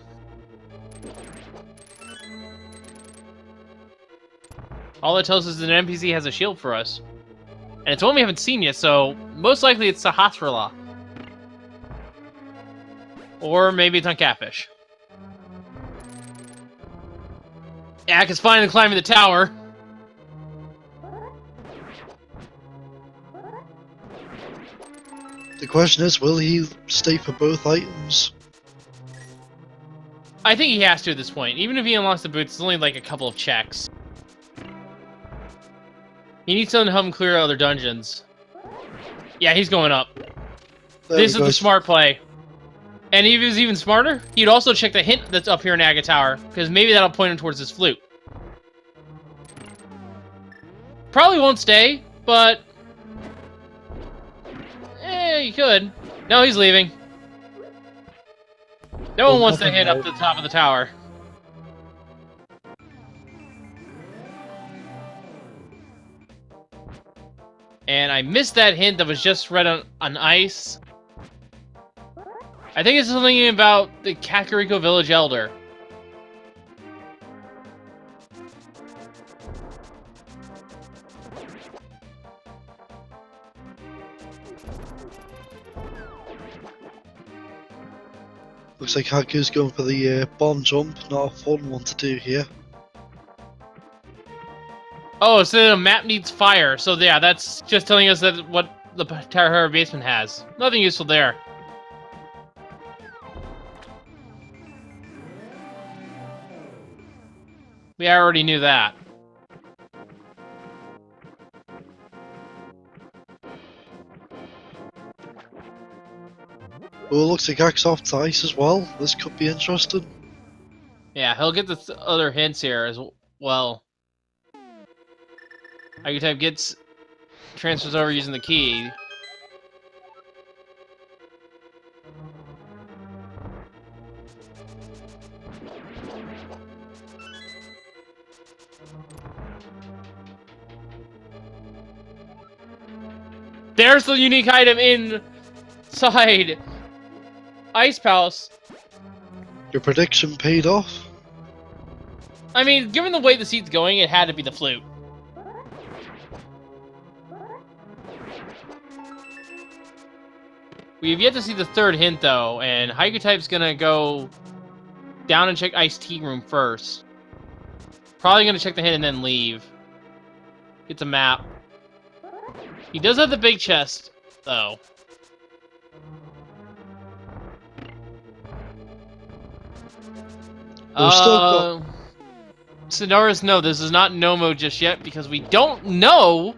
All it tells us is an NPC has a shield for us. And it's one we haven't seen yet, so most likely it's Sahasrahla. Or maybe it's on Catfish. Ack is finally climbing the tower. The question is, will he stay for both items? I think he has to at this point. Even if he unlocks the boots, it's only like a couple of checks. He needs to help him clear other dungeons. Yeah, he's going up. This is the smart play. And if he was even smarter, he'd also check the hint that's up here in Aga Tower, because maybe that'll point him towards his flute. Probably won't stay, but... he could. No, he's leaving. No one wants to hit up the top of the tower. And I missed that hint that was just read on ice. I think it's something about the Kakariko Village Elder. Looks like Haku's going for the bomb jump, not a fun one to do here. Oh, so the map needs fire. So yeah, that's just telling us that what the Tower basement has. Nothing useful there. We already knew that. Oh, looks like Axe off to ice as well. This could be interesting. Yeah, he'll get the other hints here as well. Archetype transfers over using the key. There's the unique item inside Ice Palace. Your prediction paid off? I mean, given the way the seat's going, it had to be the flute. We have yet to see the third hint, though, and Hypertype's gonna go down and check Ice Tea Room first. Probably gonna check the hint and then leave. Get the map. He does have the big chest, though. Sonoris, no, this is not no mode just yet because we don't know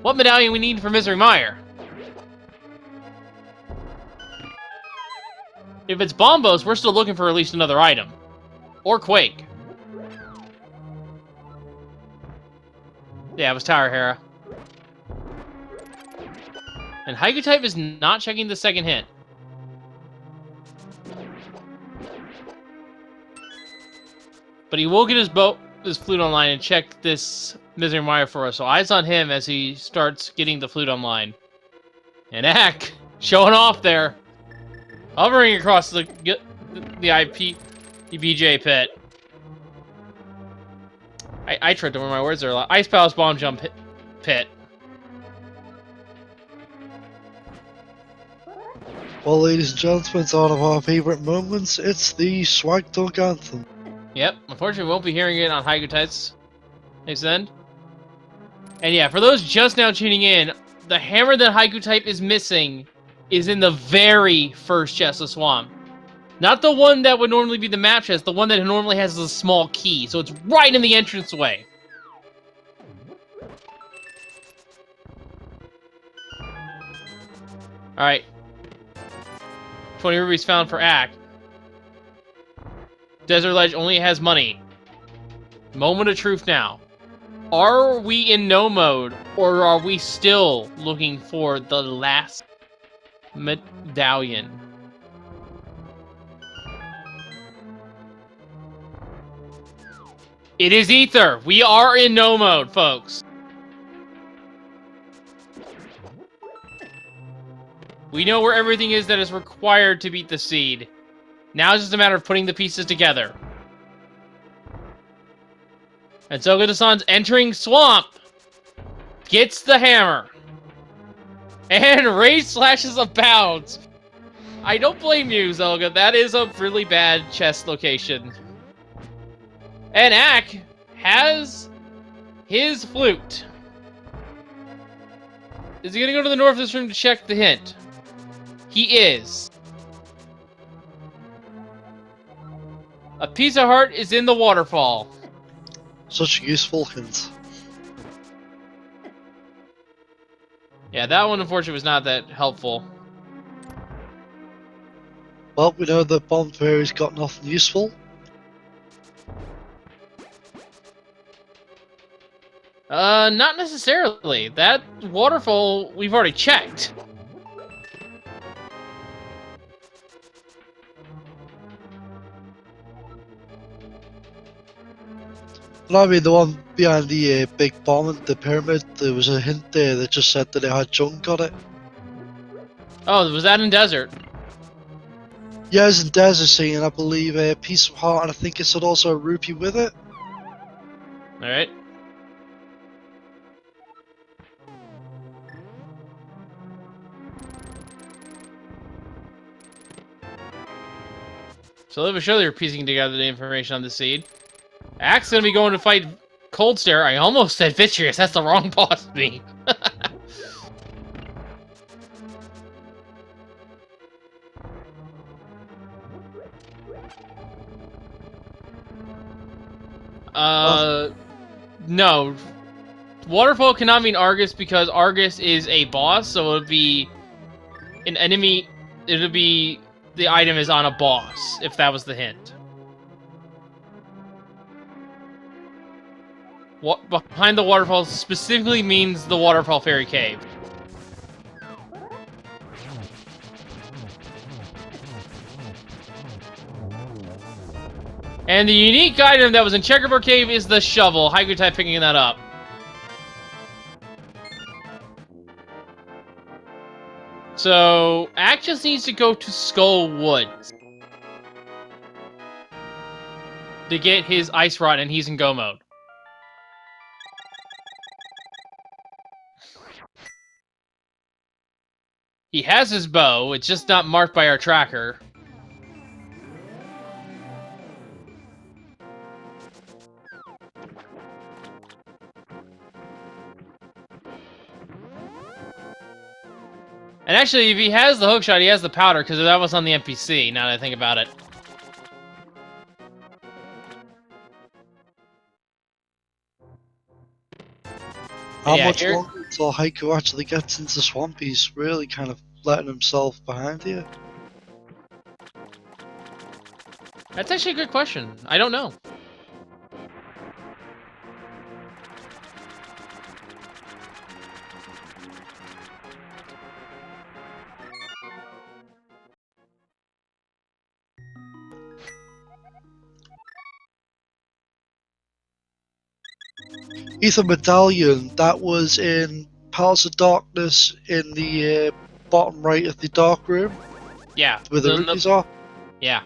what medallion we need for Misery Mire. If it's Bombos, we're still looking for at least another item. Or Quake. Yeah, it was Tower Hera. And Haiku Type is not checking the second hint. But he will get his flute online and check this Misery Mire for us. So eyes on him as he starts getting the flute online. And Ack, showing off there. Hovering across the EBJ pit. I tripped over my words there a lot. Ice Palace Bomb Jump pit. Well, ladies and gentlemen, it's one of our favourite moments. It's the Swag Dog Anthem. Yep, unfortunately we won't be hearing it on Haiku Types next end. And yeah, for those just now tuning in, the hammer that Haiku Type is missing is in the very first chest of Swamp. Not the one that would normally be the map chest, the one that normally has a small key, so it's right in the entranceway. Alright. 20 rubies found for Ack. Desert Ledge only has money. Moment of truth now. Are we in no mode, or are we still looking for the last medallion? It is Ether. We are in no mode, folks. We know where everything is that is required to beat the seed. Now it's just a matter of putting the pieces together. And Soga Dasan's entering Swamp. Gets the hammer. And Rage Slashes abounds. I don't blame you, Zelga. That is a really bad chest location. And Ack has his flute. Is he gonna go to the north of this room to check the hint? He is. A piece of heart is in the waterfall. Such a useful hint. Yeah, that one unfortunately was not that helpful. Well, we know that Bomb Fairy's got nothing useful. Not necessarily. That waterfall we've already checked. But I mean, the one behind the big bomb and the pyramid, there was a hint there that just said that it had junk on it. Oh, was that in desert? Yeah, it's in Desert Sea, and I believe a piece of heart, and I think it said also a rupee with it. Alright. So let me show you're piecing together the information on the seed. Axe gonna be going to fight Cold Stare. I almost said Vitreous. That's the wrong boss me. No. Waterfall cannot mean Argus because Argus is a boss, so it would be an enemy. It would be the item is on a boss, if that was the hint. What behind the waterfall specifically means the Waterfall Fairy Cave. And the unique item that was in Checkerboard Cave is the shovel. Haiku type picking that up. So, Ack just needs to go to Skull Woods to get his Ice Rod, and he's in go mode. He has his bow, it's just not marked by our tracker. And actually, if he has the hookshot, he has the powder, because that was on the NPC, now that I think about it. How much longer until Haiku actually gets into Swamp? He's really kind of letting himself behind here. That's actually a good question. I don't know. Ether Medallion, that was in Palace of Darkness in the bottom right of the dark room. Yeah. Where the rupees are. Yeah.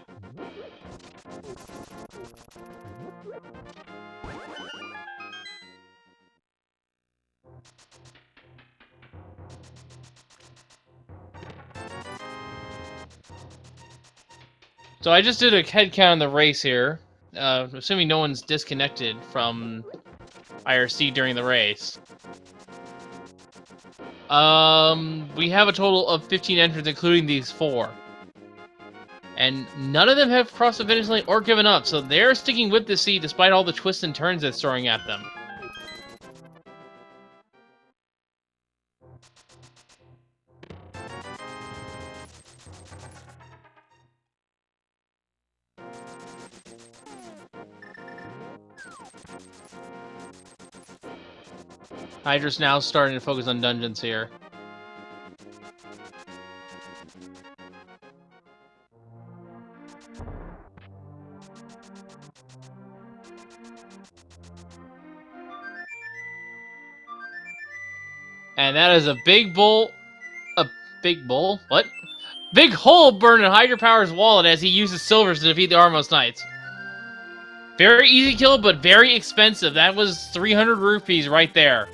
So I just did a head count on the race here. Assuming no one's disconnected from IRC during the race. We have a total of 15 entrants, including these 4. And none of them have crossed the finish line or given up, so they're sticking with the seed despite all the twists and turns it's throwing at them. Hydra's now starting to focus on dungeons here. And that is a big bull. A big bull? What? Big hole burned in Hydra Power's wallet as he uses silvers to defeat the Armos Knights. Very easy kill, but very expensive. That was 300 rupees right there.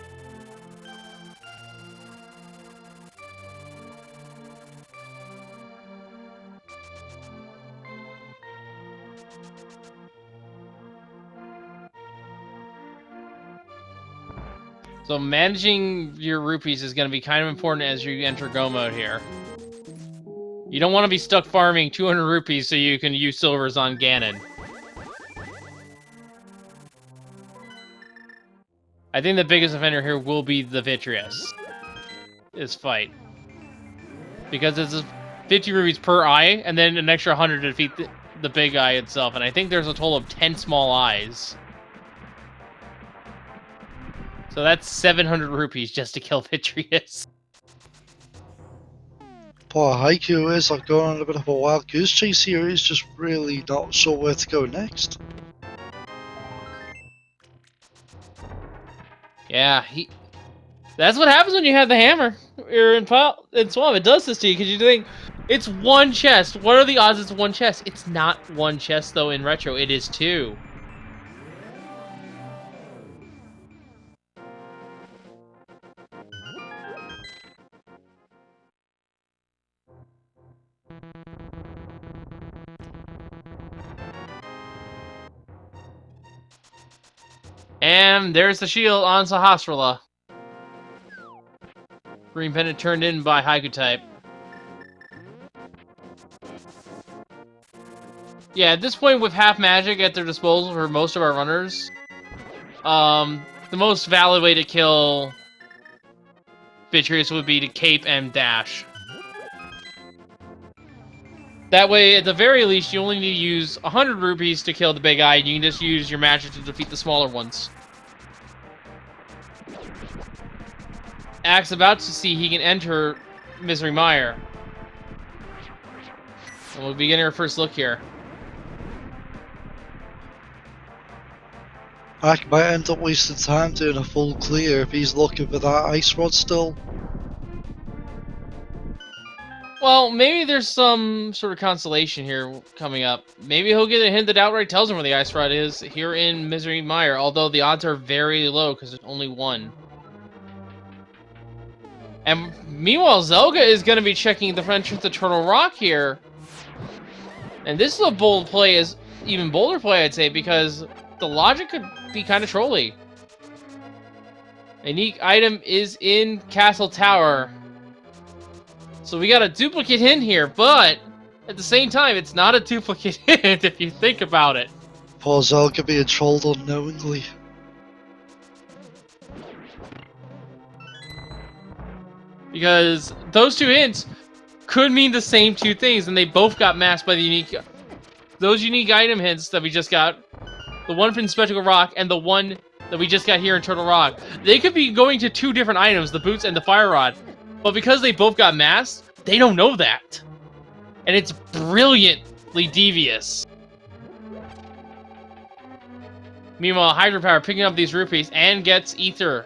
So managing your rupees is going to be kind of important as you enter go mode here. You don't want to be stuck farming 200 rupees so you can use silvers on Ganon. I think the biggest offender here will be the Vitreous. This fight. Because it's 50 rupees per eye, and then an extra 100 to defeat the big eye itself. And I think there's a total of 10 small eyes. So that's 700 rupees just to kill Vitreous. Poor Haiku is like going on a bit of a wild goose chase here. He's just really not sure where to go next. Yeah, that's what happens when you have the hammer. You're in Swamp. It does this to you because you think it's one chest. What are the odds it's one chest? It's not one chest though in Retro. It is two. And there's the shield on Sahasrara. Green pendant turned in by Haiku type. Yeah, at this point with half magic at their disposal for most of our runners, the most valid way to kill Vitreous would be to cape and dash. That way, at the very least, you only need to use 100 rupees to kill the big eye, and you can just use your magic to defeat the smaller ones. Axe about to see he can enter Misery Mire. And we'll be getting our first look here. Ack might end up wasting time doing a full clear if he's looking for that ice rod still. Well, maybe there's some sort of consolation here coming up. Maybe he'll get a hint that outright tells him where the ice rod is here in Misery Mire, although the odds are very low because there's only one. And meanwhile, Zelga is going to be checking the entrance to Turtle Rock here. And this is a bold play, even bolder play, I'd say, because the logic could be kind of trolly. A unique item is in Castle Tower. So we got a duplicate hint here, but at the same time, it's not a duplicate hint if you think about it. Poor Zelga being trolled unknowingly. Because those two hints could mean the same two things, and they both got masked by the those unique item hints that we just got. The one from Spectacle Rock and the one that we just got here in Turtle Rock. They could be going to two different items, the boots and the fire rod. But because they both got masked, they don't know that. And it's brilliantly devious. Meanwhile, Hydropower picking up these rupees and gets Ether.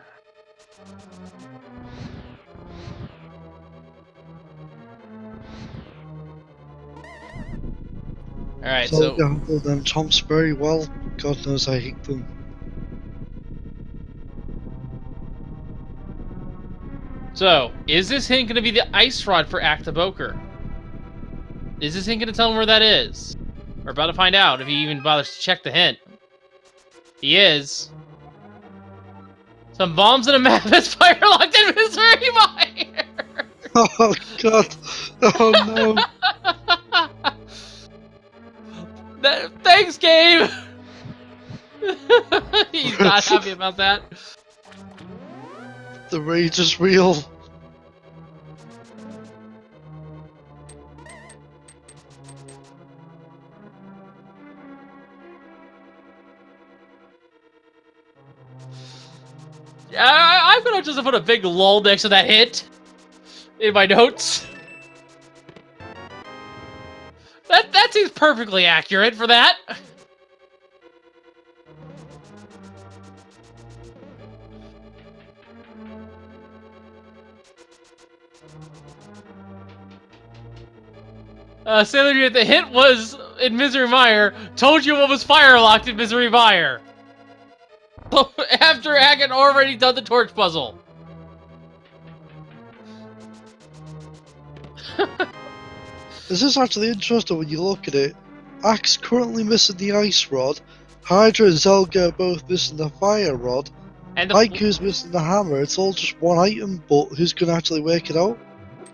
Alright, so... Zelga handled them chomps very well. God knows I hate them. So, is this hint going to be the ice rod for Actaboker? Is this hint going to tell him where that is? We're about to find out if he even bothers to check the hint. He is. Some bombs in a map that's fire-locked in Misery Mire! Oh god! Oh no! Thanks, Gabe! He's not happy about that. The rage is real. I'm gonna just put a big lull next to that hit in my notes. That seems perfectly accurate for that. Sailor Dude, the hint was in Misery Mire. Told you what was fire locked in Misery Mire. After Ack had already done the torch puzzle. This is actually interesting when you look at it. Ack's currently missing the ice rod. Hydra and Zelga are both missing the fire rod. And Haiku's missing the hammer. It's all just one item, but who's gonna actually work it out?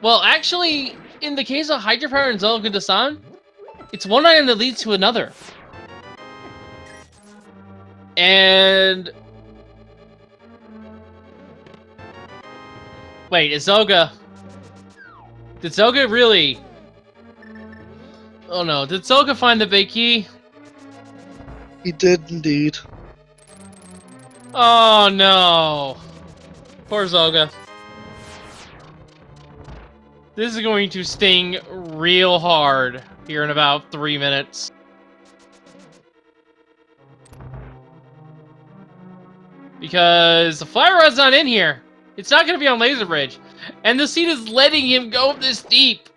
Well, actually, in the case of Hydropower and Zelda-Dasan, it's one item that leads to another. And... Wait, is Zelga... Did Zelga really... Oh no, did Zelga find the big key? He did indeed. Oh no. Poor Zelga. This is going to sting real hard here in about 3 minutes. Because the fire rod's not in here. It's not going to be on Laser Bridge. And the seat is letting him go this deep.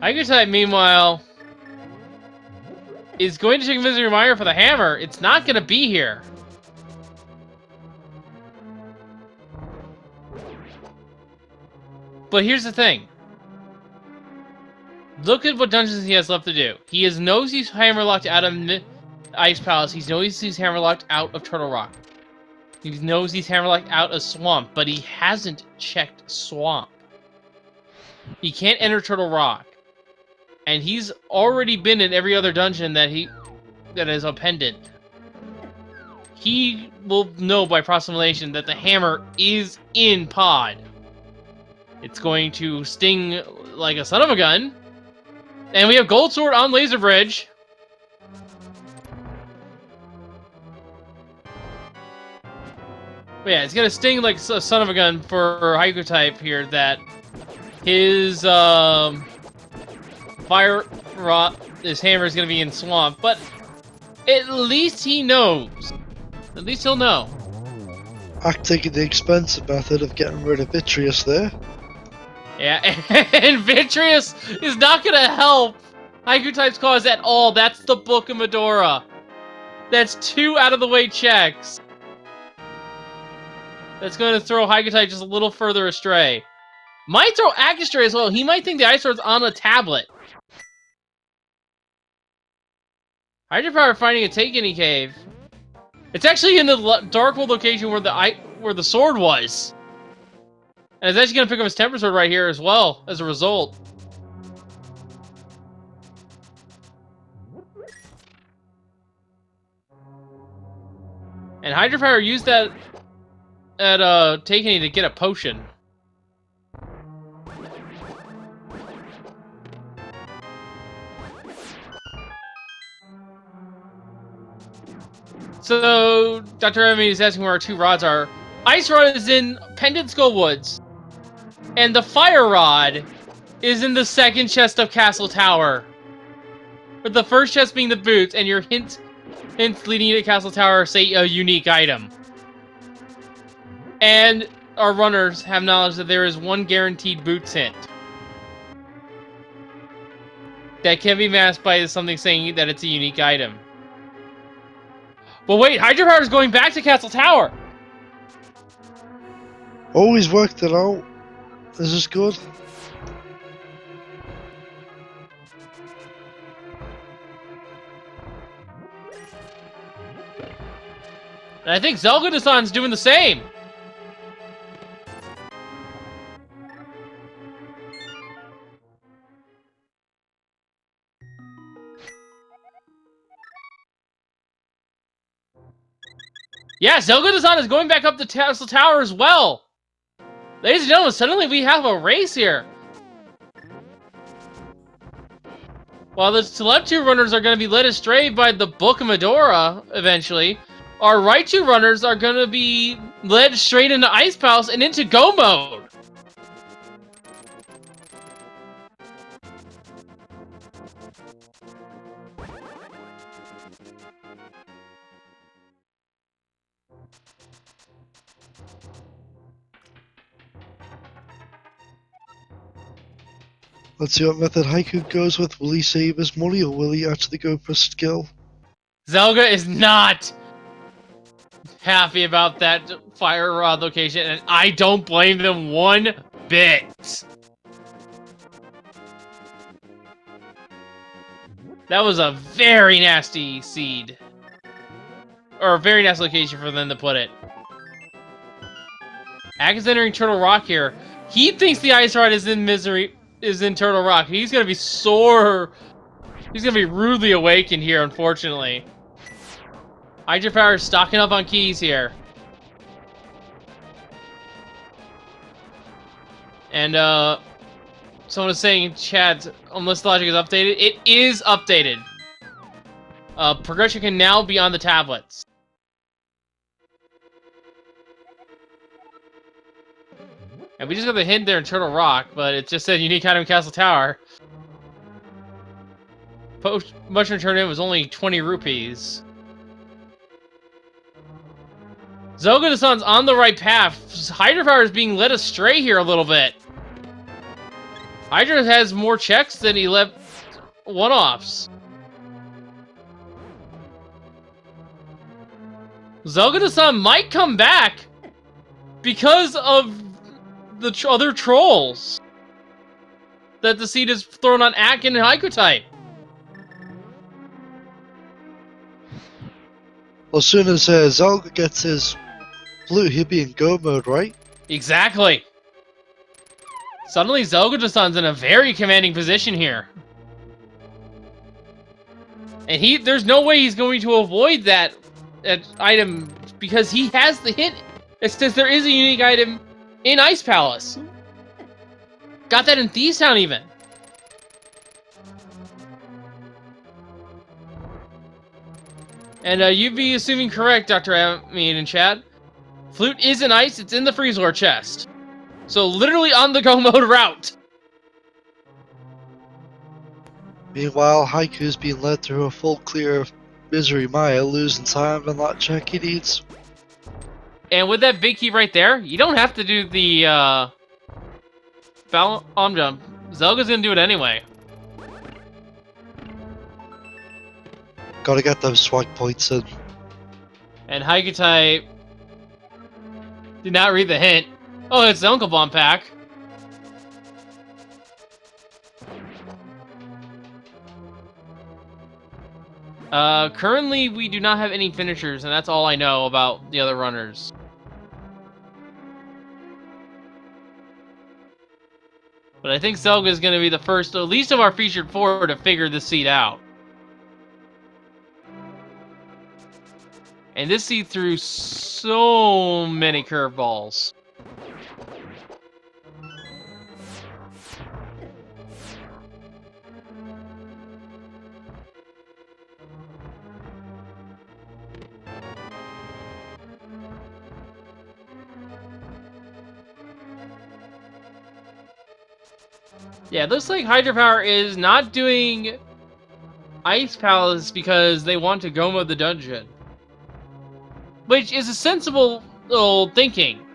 Hyper-type, meanwhile, is going to take Misery Mire for the hammer. It's not going to be here. But here's the thing. Look at what dungeons he has left to do. He knows he's hammerlocked out of Ice Palace. He knows he's hammerlocked out of Turtle Rock. He knows he's hammerlocked out of Swamp, but he hasn't checked Swamp. He can't enter Turtle Rock. And he's already been in every other dungeon that is a pendant. He will know by prossimulation that the hammer is in Pod. It's going to sting like a son of a gun. And we have Gold Sword on Laser Bridge. But yeah, it's gonna sting like a son of a gun for Haiku type here that his fire rot, his hammer is gonna be in Swamp, but at least he knows. At least he'll know. Act taking the expensive method of getting rid of Vitreous there. Yeah, and Vitreous is not gonna help Haiku type's cause at all. That's the Book of Medora. That's 2 out of the way checks. That's going to throw Haiku type just a little further astray. Might throw Act astray as well. He might think the Ice Sword's on a tablet. Hydropower finding a Take-Any cave. It's actually in the Dark World location where the sword was. And it's actually going to pick up his Temper Sword right here as well, as a result. And Hydropower used that at Take-Any to get a potion. So, Dr. Remy is asking where our 2 rods are. Ice Rod is in Pendant Skull Woods. And the Fire Rod is in the second chest of Castle Tower. With the first chest being the boots, and your hints leading you to Castle Tower say a unique item. And our runners have knowledge that there is 1 guaranteed boots hint. That can be masked by something saying that it's a unique item. But wait, Hydropower is going back to Castle Tower! Always worked it out. This is good. And I think Zelda-Dasan's doing the same! Yeah, Zelda-Dasan is going back up to Castle Tower as well! Ladies and gentlemen, suddenly we have a race here! While the left 2 runners are going to be led astray by the Book of Medora, eventually, our right 2 runners are going to be led straight into Ice Palace and into Go Mode! Let's see what method Haiku goes with. Will he save his money or will he actually go for skill? Zelga is not happy about that Fire Rod location, and I don't blame them one bit. That was a very nasty seed. Or a very nasty location for them to put it. Ak is entering Turtle Rock here. He thinks the Ice Rod is in Turtle Rock. He's gonna be sore. He's gonna be rudely awakened here, unfortunately. Hydropower is stocking up on keys here. And someone is saying in chat, unless logic is updated, it is updated. Progression can now be on the tablets. And we just got the hint there in Turtle Rock, but it just said unique item Castle Tower. Mushroom turned in was only 20 rupees. Zelda-san's on the right path. Hydropower is being led astray here a little bit. Hydra has more checks than he left one-offs. Zelda-san might come back because of the other trolls that the seed is thrown on Ak and Haiku type. Well, as soon as Zelda gets his flute, he'll be in go mode, right? Exactly. Suddenly, Zelda-san's in a very commanding position here. And there's no way he's going to avoid that item because he has the hint. It says there is a unique item in Ice Palace. Got that in Thieves Town even. And you'd be assuming correct, Dr. Amin in chat. Flute is in ice, it's in the freeze lore chest. So literally on the go mode route. Meanwhile, Haiku's being led through a full clear of Misery Maya, losing time on that check he needs. And with that big key right there, you don't have to do the arm jump. Zelga's gonna do it anyway. Gotta get those swag points in. And Haiku type did not read the hint. Oh, it's the Uncle Bomb pack. Currently we do not have any finishers, and that's all I know about the other runners. But I think Zelga is going to be the first, at least of our featured four, to figure this seed out. And this seed threw so many curveballs. Yeah, it looks like Hydropower is not doing Ice Palace because they want to go mode the dungeon. Which is a sensible thinking.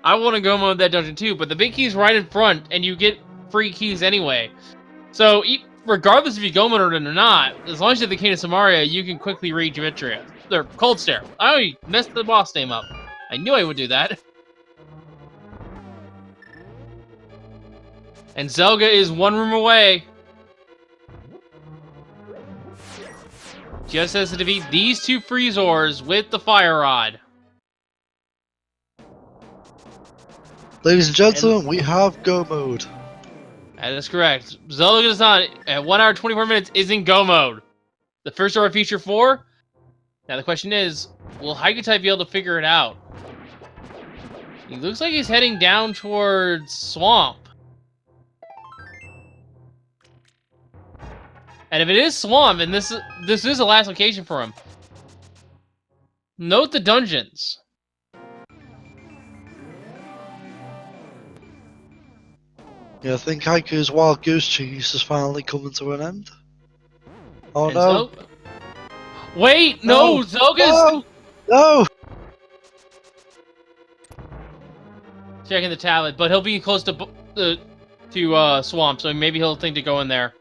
I want to go mode that dungeon too, but the big key's right in front, and you get free keys anyway. So, regardless if you go mode it or not, as long as you have the Cane of Samaria, you can quickly reach Vitria. Or Cold Stare. I already messed the boss name up. I knew I would do that. And Zelga is one room away. Just has to defeat these two Freezors with the Fire Rod. Ladies and gentlemen, we have go mode. That is correct. Zelda-san at 1 hour 24 minutes is in go mode. The first of our feature 4. Now the question is, will Haiku-type be able to figure it out? He looks like he's heading down towards Swamp. And if it is Swamp, and this is the last location for him, note the dungeons. Yeah, I think Haiku's Wild Goose Chase is finally coming to an end. Oh And no. Wait, no, Zelga's... No! Checking the tablet, but he'll be close to Swamp, so maybe he'll think to go in there.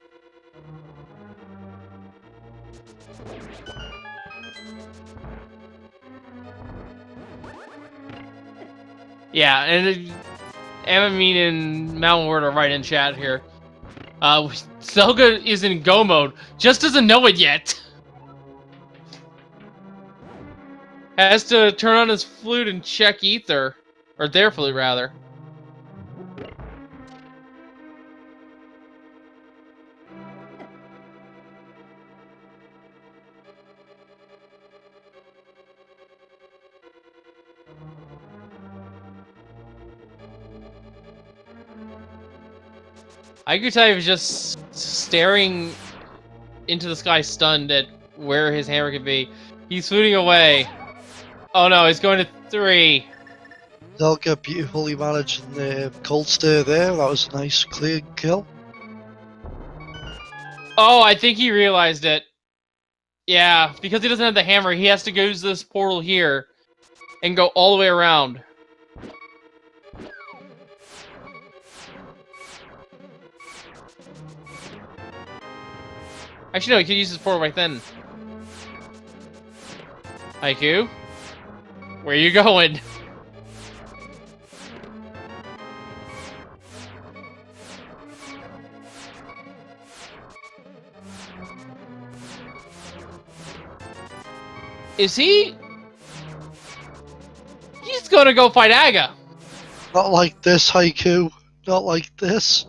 Yeah, and Amin and Mountain Word are right in chat here. Selga is in go mode, just doesn't know it yet. Has to turn on his flute and check ether. Or their flute, rather. Aikutai is just staring into the sky, stunned at where his hammer could be. He's fluting away. Oh no, he's going to 3. Zelka beautifully managing the cold stare there. That was a nice, clear kill. Oh, I think he realized it. Yeah, because he doesn't have the hammer, he has to go use this portal here and go all the way around. Actually, no, he could use his portal right then. Haiku? Where you going? Is he? He's gonna go fight Aga. Not like this, Haiku. Not like this.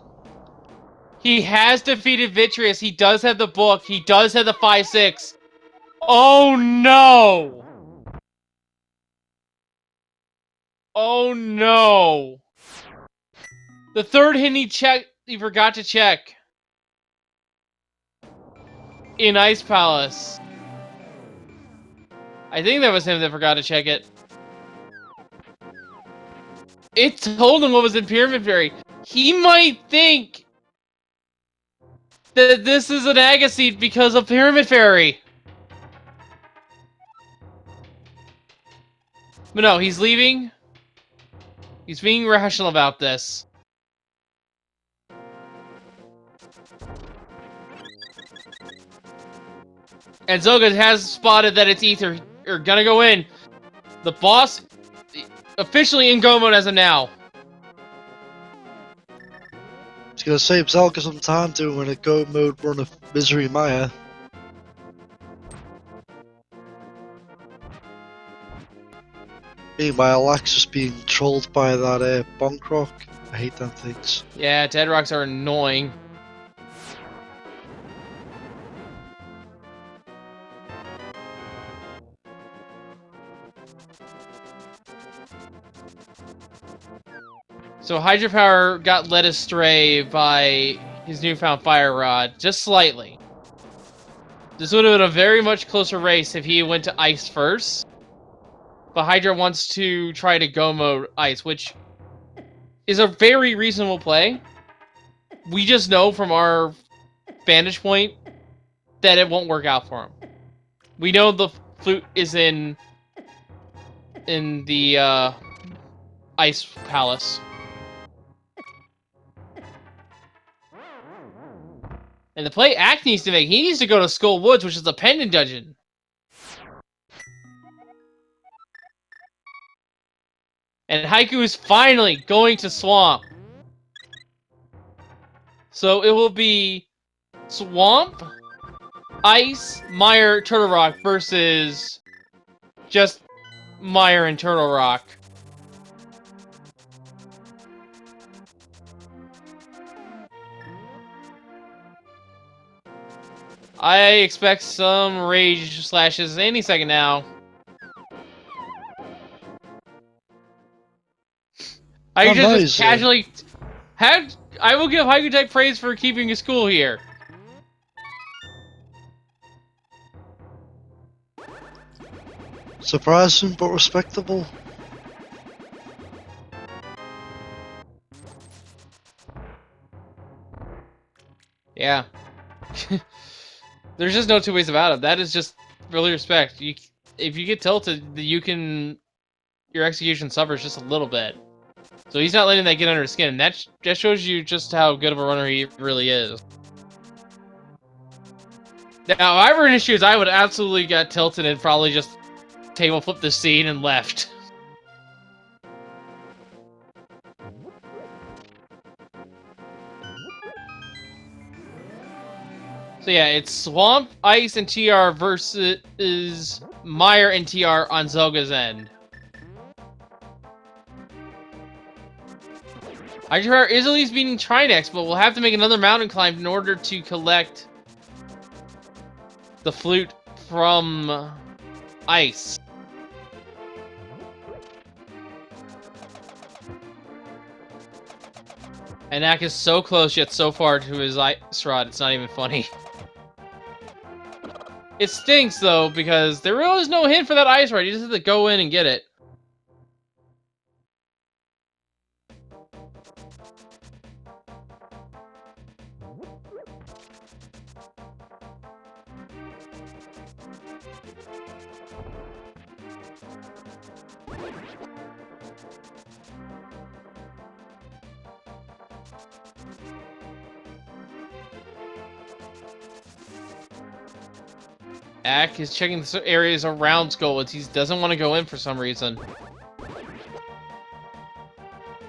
He has defeated Vitreous. He does have the book. He does have the 5-6. Oh no! Oh no! The third hint he forgot to check. In Ice Palace. I think that was him that forgot to check it. It told him what was in Pyramid Fairy. He might think that this is an Agaseed because of Pyramid Fairy. But no, he's leaving. He's being rational about this. And Zoga has spotted that it's Ether. You're gonna go in. The boss officially in go mode as of now. It's gonna save Zelka some time doing a go mode run of Misery Maya. Meanwhile, Lax is being trolled by that bonk rock. I hate them things. Yeah, dead rocks are annoying. So Hydropower got led astray by his newfound Fire Rod, just slightly. This would have been a very much closer race if he went to Ice first. But Hydra wants to try to go mode Ice, which is a very reasonable play. We just know from our vantage point that it won't work out for him. We know the flute is in the Ice Palace. And the play Act needs to make, he needs to go to Skull Woods, which is the pendant dungeon. And Haiku is finally going to Swamp. So it will be Swamp, Ice, Mire, Turtle Rock versus just Mire and Turtle Rock. I expect some rage slashes any second now. I just casually I will give Haiku Tech praise for keeping his cool here. Surprising but respectable. Yeah. There's just no two ways about it. That is just really respect. If you get tilted, your execution suffers just a little bit. So he's not letting that get under his skin. That shows you just how good of a runner he really is. Now, if I were in his shoes, I would absolutely got tilted and probably just table flipped the scene and left. So yeah, it's Swamp, Ice, and TR versus Mire and TR on Zelga's end. Hydropower is at least beating Trinex, but we'll have to make another mountain climb in order to collect the flute from Ice. And Ak is so close yet so far to his ice rod, it's not even funny. It stinks though, because there really is no hint for that ice rod. You just have to go in and get it. Ak is checking the areas around Skullwoods. He doesn't want to go in for some reason.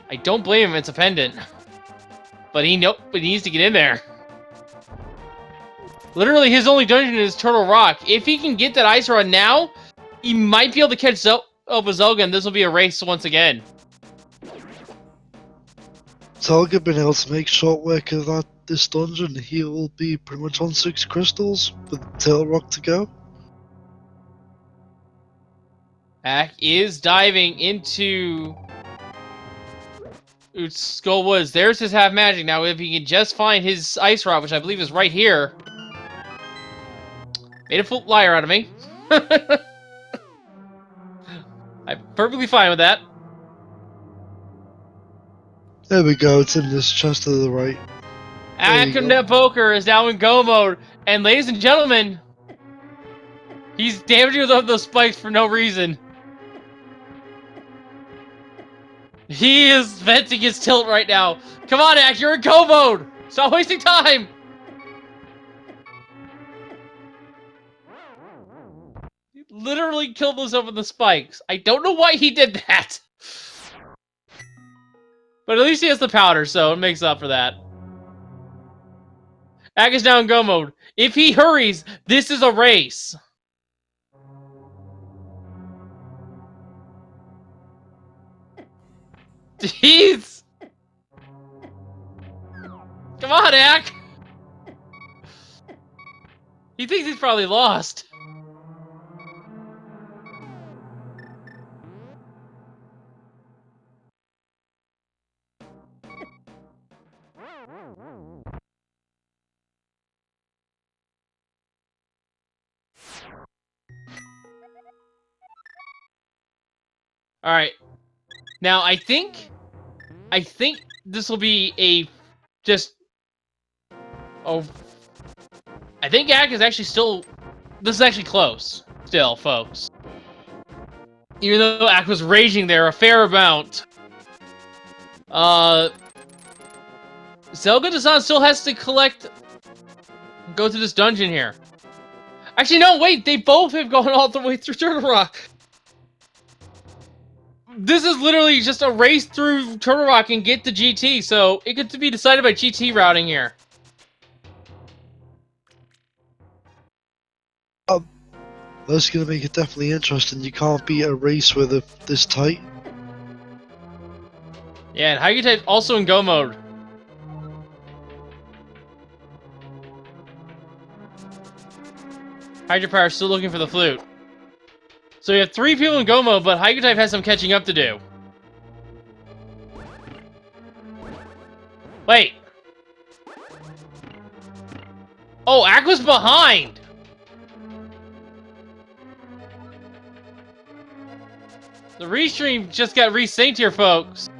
I don't blame him, it's a pendant. But he needs to get in there. Literally, his only dungeon is Turtle Rock. If he can get that ice rod now, he might be able to catch up with Zelga, and this will be a race once again. Zelga been able to make short work of this dungeon. He will be pretty much on 6 crystals with Turtle Rock to go. Ak is diving into Skullwoods. There's his half magic. Now, if he can just find his ice rod, which I believe is right here. Made a full liar out of me. I'm perfectly fine with that. There we go, it's in this chest to the right. Akimnet Poker is now in go mode. And ladies and gentlemen, he's damaging those spikes for no reason. He is venting his tilt right now. Come on, Ak, you're in go mode. Stop wasting time. He literally killed himself with the spikes. I don't know why he did that. But at least he has the powder, so it makes up for that. Ak is now in go mode. If he hurries, this is a race. Jeez! Come on, Ak! He thinks he's probably lost. Alright. Now, I think this will be a I think Ak is actually still... This is actually close, still, folks. Even though Ak was raging there a fair amount. Zelga still has to go through this dungeon here. Actually, no, wait, they both have gone all the way through Turtle Rock. This is literally just a race through Turtle Rock and get to GT, so it could be decided by GT routing here. That's gonna make it definitely interesting. You can't beat a race with this tight. Yeah, and Hygutype's also in go mode. Hydropower's still looking for the flute. So we have 3 people in go mode, but Hygutype has some catching up to do. Wait. Oh, Ak was behind! The restream just got resynced here, folks.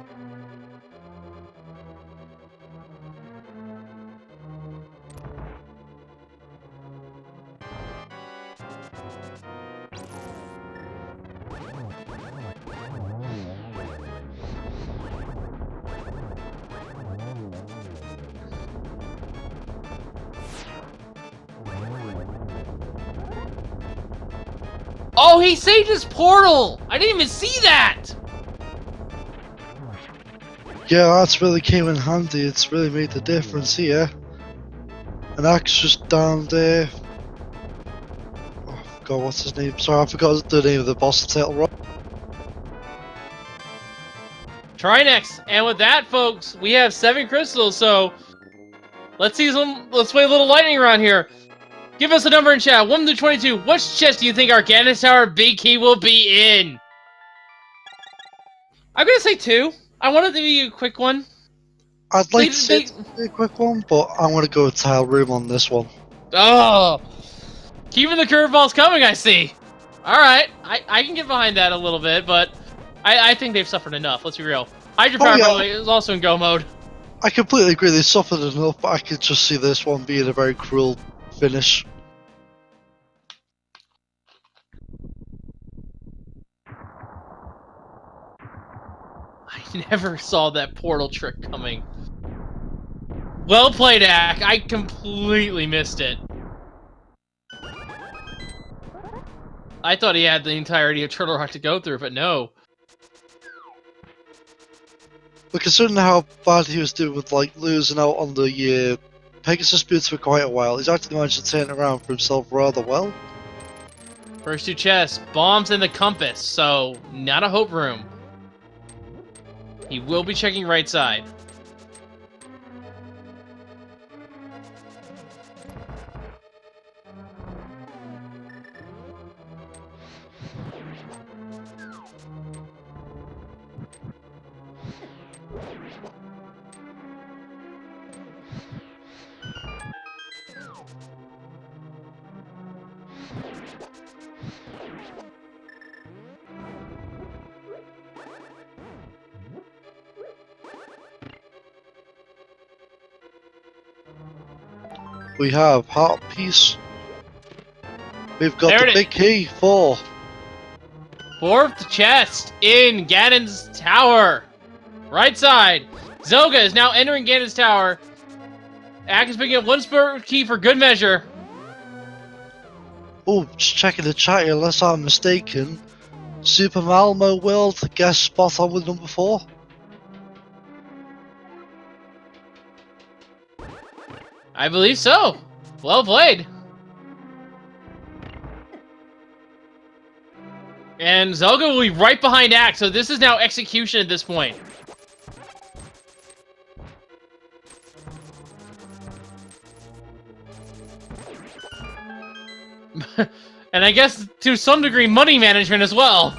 Oh, he saved his portal! I didn't even see that! Yeah, that's really came in handy. It's really made the difference here. An axe just down there. Oh, I forgot what's his name. Sorry, I forgot the name of the boss in Turtle Rock. Try next. And with that, folks, we have 7 crystals, so let's play a little lightning round here. Give us a number in chat, 1 to 22. Which chest do you think our Ganon Tower big key will be in? I'm gonna say 2. I want it to be a quick one. I'd like to say it's a quick one, but I'm gonna go with Tile Room on this one. Oh, keeping the curveballs coming, I see. All right, I can get behind that a little bit, but I think they've suffered enough. Let's be real. Hydropower, by the way, is also in go mode. I completely agree. They suffered enough, but I could just see this one being a very cruel finish. I never saw that portal trick coming. Well played, Ak. I completely missed it. I thought he had the entirety of Turtle Rock to go through, but no. But considering how bad he was doing with like losing out on the Pegasus boots for quite a while, he's actually managed to turn it around for himself rather well. First 2 chests, bombs and the compass, so not a hope room. He will be checking right side. We have Heart Piece. We've got There the it big key for 4th chest in Ganon's tower. Right side. Zelga is now entering Ganon's tower. Ak is picking up 1 spirit key for good measure. Oh, just checking the chat here, unless I'm mistaken. Super Malmo World guest spot on with number 4. I believe so. Well played. And Zelga will be right behind Ak, so this is now execution at this point. And I guess, to some degree, money management as well.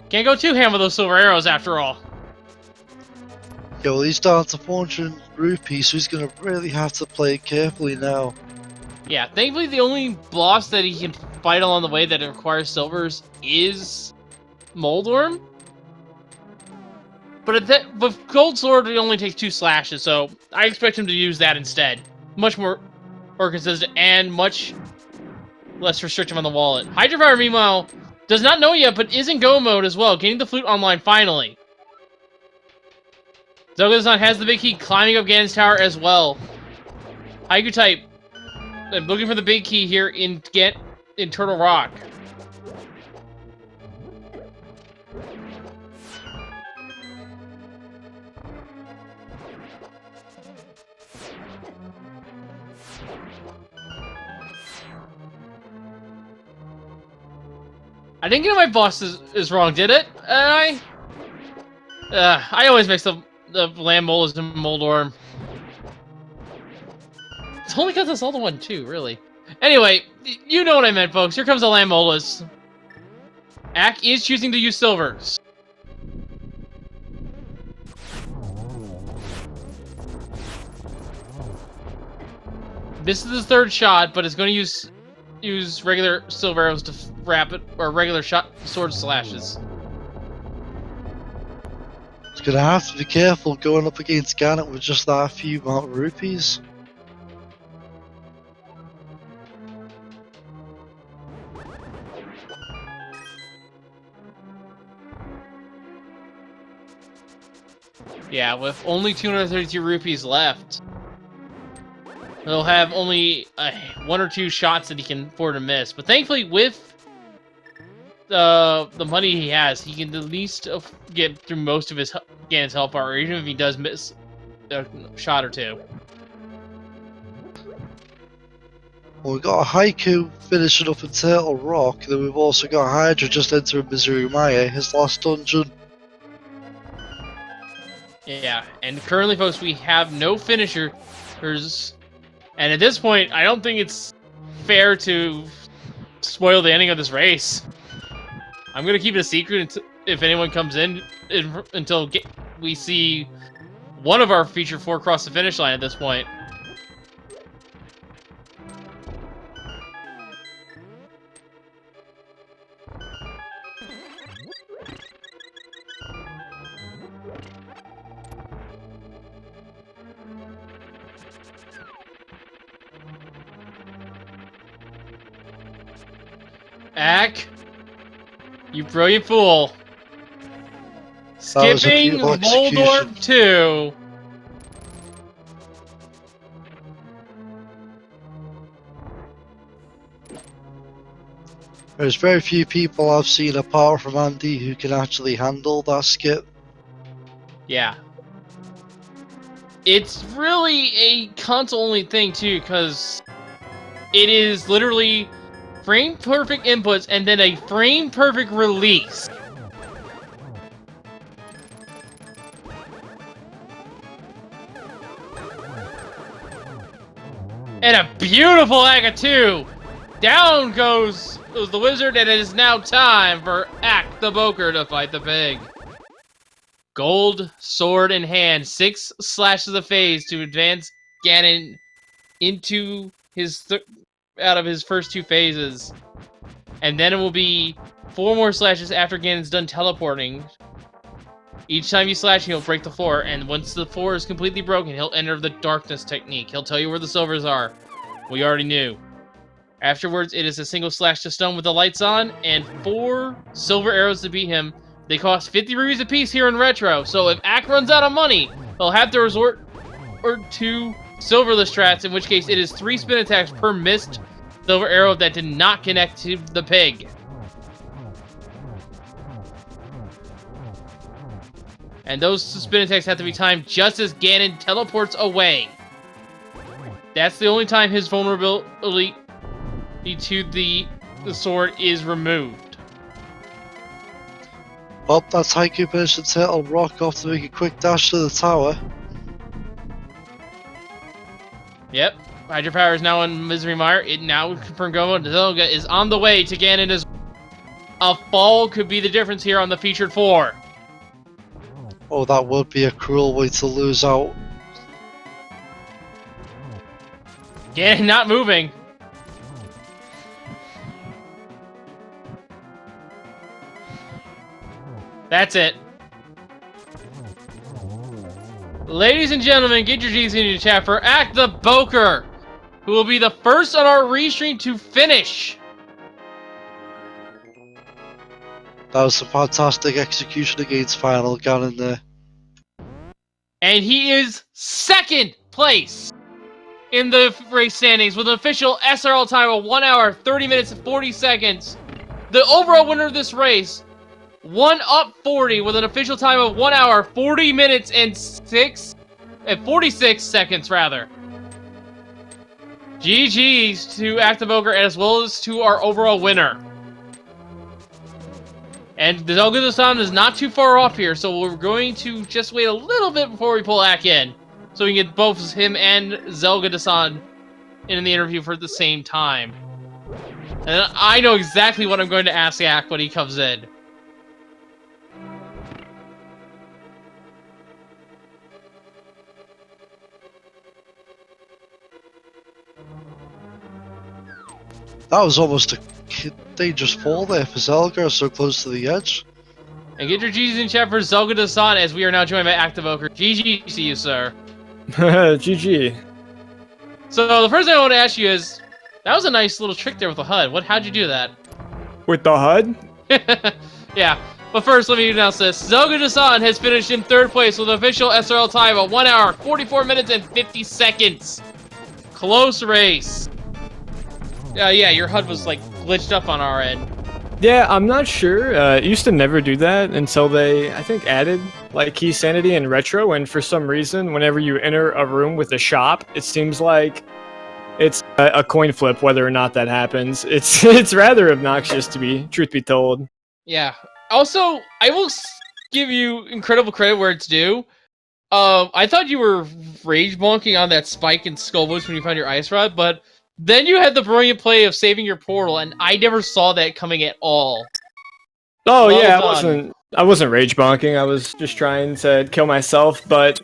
Can't go too ham with those silver arrows, after all. Yeah, well, he's down to 400 rupees, so he's gonna really have to play carefully now. Yeah, thankfully the only boss that he can fight along the way that requires silvers is Moldworm. But with Gold Sword, it only takes 2 slashes, so I expect him to use that instead. Much more consistent and much less restrictive on the wallet. Hydropower, meanwhile, does not know yet, but is in go mode as well, getting the flute online finally. Zelga has the big key, climbing up Ganon's tower as well. Haiku type. I'm looking for the big key here in Turtle Rock. I didn't get my boss is wrong, did it? I always mix the Land Molas and Moldorm. It's only because it's all the one too, really. Anyway, you know what I meant, folks. Here comes the Land Molas. Ak is choosing to use silvers. This is the 3rd shot, but it's going to use regular silver arrows to wrap it, or regular sword slashes. He's gonna have to be careful going up against Ganon with just that few amount of rupees. Yeah, with only 232 rupees left, he'll have only 1 or 2 shots that he can afford to miss. But thankfully, with the money he has, he can at least get through most of his Ganon's health bar, even if he does miss a shot or 2. Well, we've got a Haiku finishing up in Turtle Rock, then we've also got Hydra just entering Misery Maya, his last dungeon. Yeah, and currently, folks, we have no finishers. And at this point, I don't think it's fair to spoil the ending of this race. I'm going to keep it a secret if anyone comes in until we see one of our feature 4 cross the finish line at this point. Ack, you brilliant fool. Skipping Moldorf 2. There's very few people I've seen apart from Andy who can actually handle that skip. Yeah. It's really a console-only thing, too, because it is literally frame-perfect inputs and then a frame-perfect release. And a beautiful Act 2! Down goes the wizard, and it is now time for Act the Boker to fight the pig. Gold, sword in hand, 6 slashes a phase to advance Ganon into his out of his first 2 phases. And then it will be 4 more slashes after Ganon's done teleporting. Each time you slash, he'll break the floor, and once the floor is completely broken, he'll enter the darkness technique. He'll tell you where the silvers are. We already knew. Afterwards, it is a single slash to stone with the lights on, and 4 silver arrows to beat him. They cost 50 rupees apiece here in Retro, so if Ack runs out of money, he'll have to resort to silverless strats, in which case it is 3 spin attacks per missed silver arrow that did not connect to the pig. And those spin attacks have to be timed just as Ganon teleports away. That's the only time his vulnerability to the sword is removed. Well, that's Haiku finishing Turtle Rock off to make a quick dash to the tower. Yep, Hydro Power is now in Misery Mire. It now confirmed Zelga is on the way to Ganon as a fall could be the difference here on the featured 4. Oh, that would be a cruel way to lose out. Ganon not moving. That's it. Ladies and gentlemen, get your G's in your chat for Act the Boker, who will be the first on our restream to finish. That was a fantastic execution against Final Ganon there. And he is second place in the race standings with an official SRL time of 1 hour, 30 minutes, and 40 seconds. The overall winner of this race, 1UP40 with an official time of 1 hour, 40 minutes, and 46 seconds, rather. GG's to Act the Boker as well as to our overall winner. And the Zelga-san is not too far off here, so we're going to just wait a little bit before we pull Ack in. So we can get both him and Zelga-san in the interview for the same time. And I know exactly what I'm going to ask Ack when he comes in. That was almost a dangerous fall there for Zelga, so close to the edge. And get your GG's in chat for Zelga-san as we are now joined by Act the Boker. GG to you, sir. GG. So the first thing I want to ask you is, that was a nice little trick there with the HUD. How'd you do that? With the HUD? Yeah. But first, let me announce this. Zelga-san has finished in 3rd place with an official SRL time of 1 hour, 44 minutes, and 50 seconds. Close race. Yeah, your HUD was like glitched up on our end. Yeah, I'm not sure. It used to never do that until they, I think, added like key sanity in Retro, and for some reason, whenever you enter a room with a shop, it seems like it's a coin flip whether or not that happens. It's rather obnoxious, to be truth be told. Yeah. Also, I will give you incredible credit where it's due. I thought you were rage bonking on that spike in Skull Boots when you found your ice rod, but then you had the brilliant play of saving your portal, and I never saw that coming at all. Oh Well yeah, done. I wasn't rage bonking. I was just trying to kill myself, but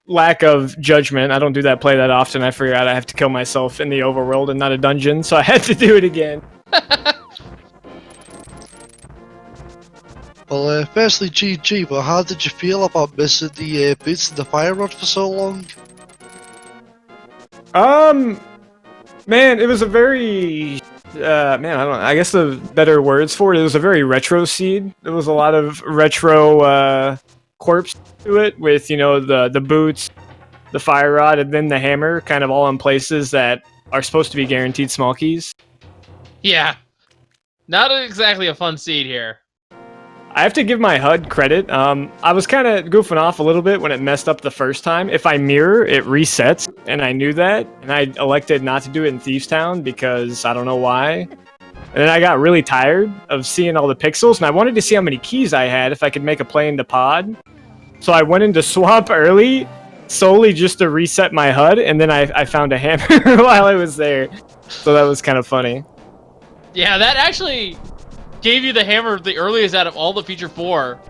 lack of judgment. I don't do that play that often. I forgot I have to kill myself in the overworld and not a dungeon, so I had to do it again. Well, firstly, GG, but how did you feel about missing the boots and the fire rod for so long? Man, it was a very, man, I don't know, I guess the better words for it was a very retro seed. There was a lot of retro, corpse to it with, you know, the boots, the fire rod, and then the hammer, kind of all in places that are supposed to be guaranteed small keys. Yeah. Not exactly a fun seed here. I have to give my HUD credit. I was kind of goofing off a little bit when it messed up the first time. If I mirror, it resets, and I knew that, and I elected not to do it in Thieves Town because I don't know why. And then I got really tired of seeing all the pixels, and I wanted to see how many keys I had if I could make a play into pod. So I went into Swamp early, solely just to reset my HUD, and then I found a hammer while I was there. So that was kind of funny. Yeah, that actually gave you the hammer the earliest out of all the Feature 4.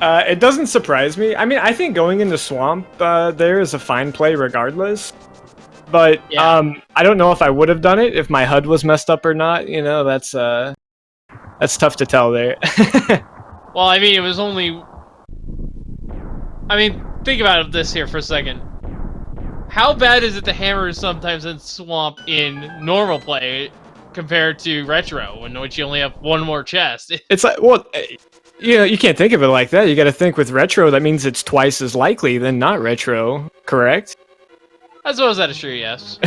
It doesn't surprise me. I mean, I think going into Swamp there is a fine play regardless. But Yeah. I don't know if I would have done it if my HUD was messed up or not. You know, that's tough to tell there. Well, I mean, it was only... I mean, think about this here for a second. How bad is it to hammer sometimes in Swamp in normal play compared to Retro, in which you only have one more chest? It's like, well, you know, you can't think of it like that. You got to think with Retro, that means it's twice as likely than not Retro, correct? I suppose that is true, yes.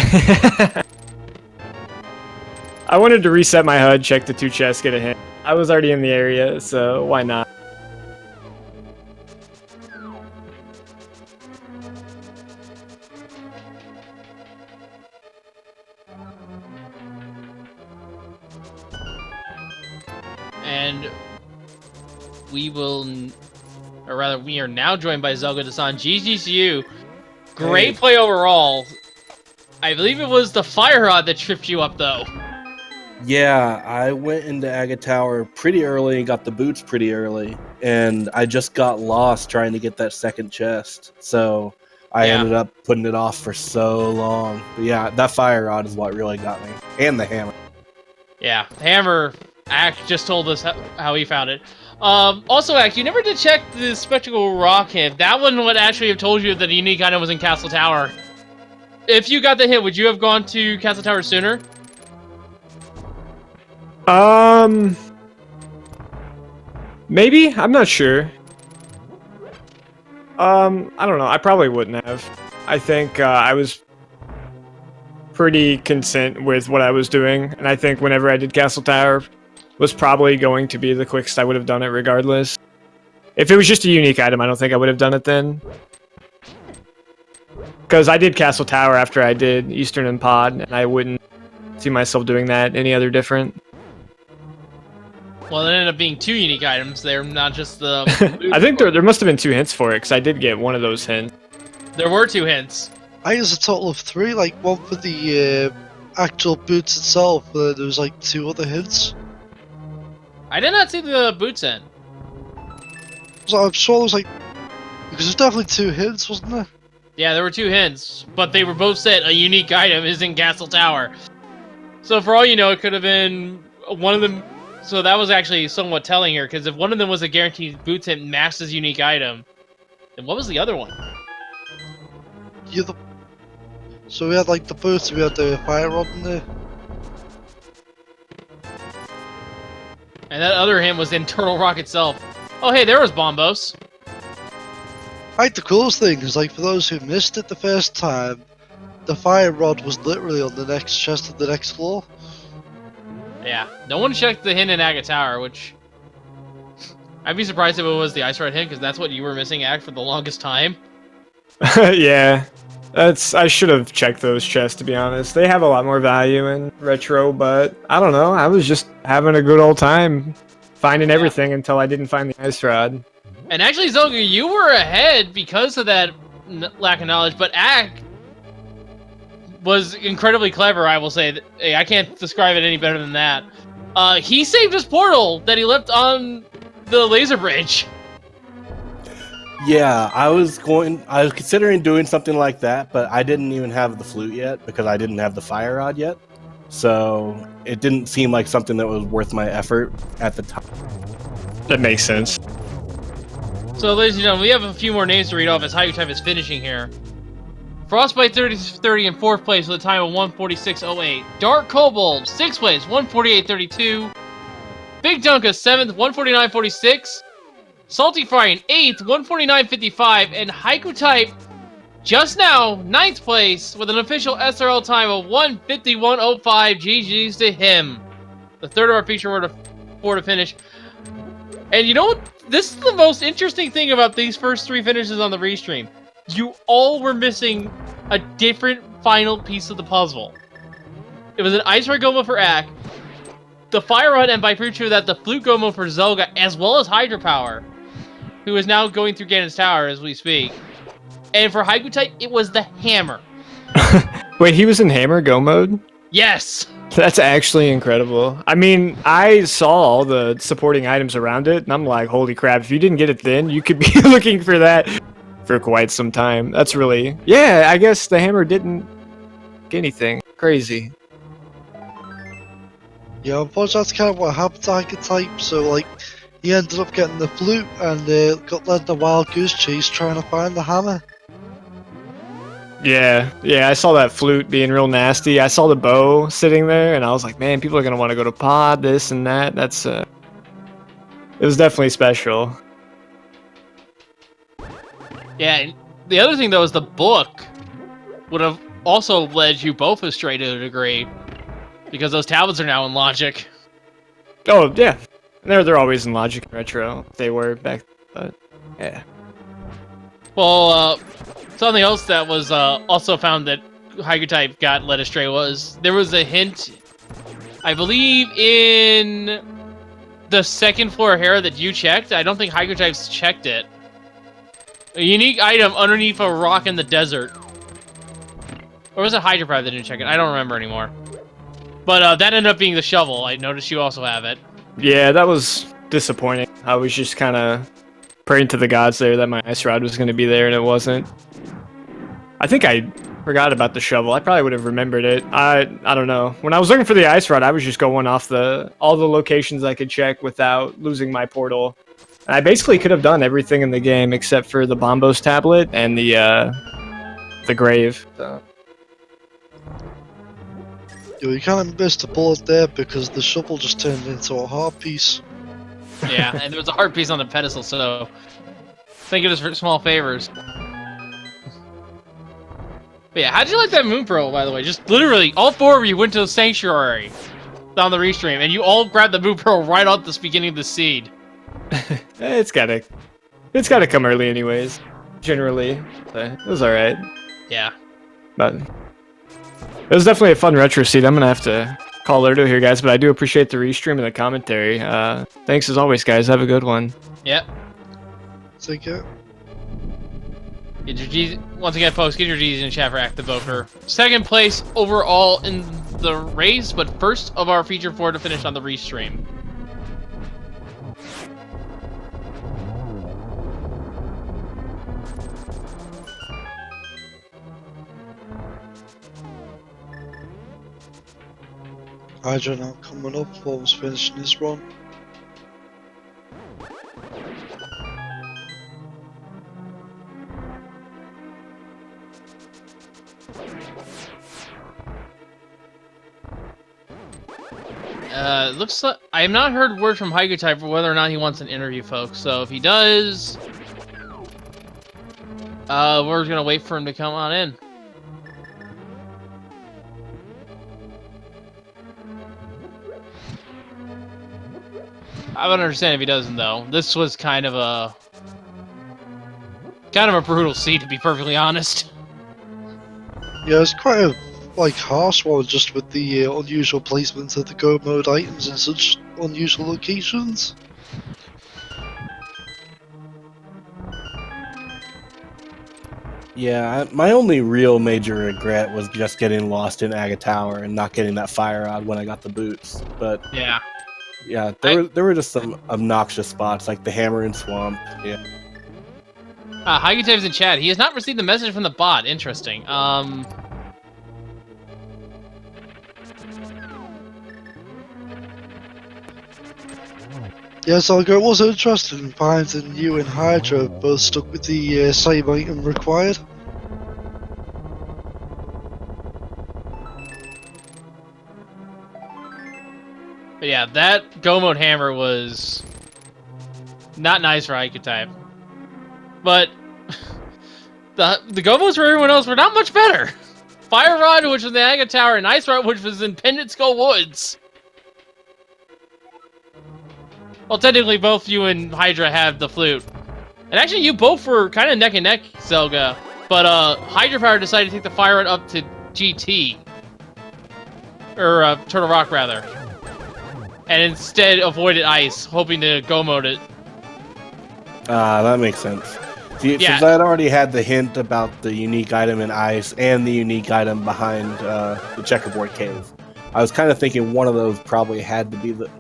I wanted to reset my HUD, check the 2 chests, get a hit. I was already in the area, so why not? And we will, or rather, we are now joined by Zelga Dasan. GG's to you. Great play overall. I believe it was the fire rod that tripped you up, though. Yeah, I went into Aga Tower pretty early and got the boots pretty early, and I just got lost trying to get that second chest. So I ended up putting it off for so long. But yeah, that fire rod is what really got me, and the hammer. Yeah, Hammer, Ack just told us how he found it. Also, Ack, you never did check the Spectacle Rock hint. That one would actually have told you that the unique item was in Castle Tower. If you got the hint, would you have gone to Castle Tower sooner? Maybe? I'm not sure. I don't know. I probably wouldn't have. I think I was pretty content with what I was doing, and I think whenever I did Castle Tower was probably going to be the quickest I would have done it regardless. If it was just a unique item, I don't think I would have done it then. Because I did Castle Tower after I did Eastern and Pod, and I wouldn't see myself doing that any other different. Well, it ended up being 2 unique items there, not just the... I think there must have been 2 hints for it, because I did get one of those hints. There were 2 hints. I guess a total of 3, like one for the actual boots itself, there was like 2 other hints. I did not see the boots hint. So I'm sure there was like, because there's definitely 2 hints, wasn't there? Yeah, there were 2 hints, but they were both said a unique item is in Castle Tower. So for all you know, it could have been one of them. So that was actually somewhat telling here, because if one of them was a guaranteed boots hint Master's unique item, then what was the other one? Yeah, so we had like the boots, we had the fire rod in there. And that other hint was in Turtle Rock itself. Oh hey, there was Bombos. I think the coolest thing is, like, for those who missed it the first time, the fire rod was literally on the next chest of the next floor. Yeah, no one checked the hint in Aga Tower, which... I'd be surprised if it was the Ice Rod hint, because that's what you were missing, Act, for the longest time. Yeah. I should have checked those chests, to be honest. They have a lot more value in retro, but I don't know. I was just having a good old time finding everything until I didn't find the ice rod. And actually, Zelga, you were ahead because of that lack of knowledge, but Ack was incredibly clever, I will say. Hey, I can't describe it any better than that. He saved his portal that he left on the laser bridge. Yeah, I was considering doing something like that, but I didn't even have the flute yet because I didn't have the fire rod yet. So it didn't seem like something that was worth my effort at the time. That makes sense. So, ladies and gentlemen, we have a few more names to read off as Haiku Type is finishing here. Frostbite 30 in 4th place with a time of 146.08. Dark Kobold, 6th place, 148.32. Big Dunka, 7th, 149.46. Salty Fry in 8th, 149.55. And Haiku Type, just now, 9th place with an official SRL time of 151.05. GG's to him. The third of our feature four to finish. And you know what? This is the most interesting thing about these first 3 finishes on the restream. You all were missing a different final piece of the puzzle. It was an Ice Ray Gomo for Ack, the Fire Rod, and by virtue of that, the Flute Gomo for Zelga, as well as Hydropower, who is now going through Ganon's Tower as we speak. And for Haiku Type, it was the Hammer. Wait, he was in Hammer Go mode? Yes! That's actually incredible. I mean, I saw all the supporting items around it, and I'm like, holy crap, if you didn't get it then, you could be looking for that for quite some time. That's really... Yeah, I guess the Hammer didn't get anything. Crazy. Yeah, unfortunately that's kind of what happened to Haiku Type, so like, he ended up getting the flute and got led the wild goose chase trying to find the hammer. Yeah, I saw that flute being real nasty. I saw the bow sitting there, and I was like, man, people are going to want to go to pod, this and that. That's, it was definitely special. Yeah, and the other thing, though, is the book would have also led you both astray to a degree, because those tablets are now in Logic. Oh, yeah. They're always in Logic and Retro. They were back, but, yeah. Well, something else that was also found that Haiku Type got led astray was there was a hint, I believe, in the second floor Hera that you checked. I don't think Haiku Type's checked it. A unique item underneath a rock in the desert. Or was it Hydropower that didn't check it? I don't remember anymore. But that ended up being the shovel. I noticed you also have it. Yeah, that was disappointing. I was just kind of praying to the gods there that my ice rod was going to be there, and it wasn't. I think I forgot about the shovel. I probably would have remembered it. I don't know. When I was looking for the ice rod, I was just going off all the locations I could check without losing my portal. And I basically could have done everything in the game except for the Bombos tablet and the grave. So. Yeah, you kind of missed a bullet there because the shovel just turned into a heart piece. Yeah, and there was a heart piece on the pedestal, so think of it for small favors. But yeah, how'd you like that Moon Pearl, by the way? Just literally, all 4 of you went to the Sanctuary down the restream, and you all grabbed the Moon Pearl right off the beginning of the seed. It's gotta come early anyways, generally. So it was alright. Yeah. But it was definitely a fun retro seed. I'm gonna have to call Erdo here, guys, but I do appreciate the restream and the commentary. Thanks as always, guys. Have a good one. Yep. Take care. Once again, folks, get your G's in the chat for Active Voter. Second place overall in the race, but first of our feature 4 to finish on the restream. Hydra now coming up, almost finishing his run. Looks like I have not heard word from Haiku Type for whether or not he wants an interview, folks. So if he does, we're gonna wait for him to come on in. I would understand if he doesn't, though. This was kind of a brutal seed, to be perfectly honest. Yeah, it's quite a harsh one, just with the unusual placement of the go mode items in such unusual locations. Yeah, my only real major regret was just getting lost in Aga Tower and not getting that fire rod when I got the boots. But Yeah. yeah, there were just some obnoxious spots like the hammer and swamp. Yeah. Hagitev's in chat. He has not received the message from the bot. Interesting. Yes, Olga, it was interesting in finding you and Hydra both stuck with the same item required. But yeah, that go mode hammer was not nice for IQ type. But the go modes for everyone else were not much better. Fire Rod, which was in the Aga Tower, and Ice Rod, which was in Pendant Skull Woods. Well, technically, both you and Hydra have the flute. And actually, you both were kind of neck and neck, Zelga. But Hydra Power decided to take the Fire Rod up to GT. Or Turtle Rock, rather. And instead avoided Ice, hoping to go mode it. That makes sense. See, Yeah. since I had already had the hint about the unique item in ice and the unique item behind the checkerboard cave, I was kind of thinking one of those probably had to be the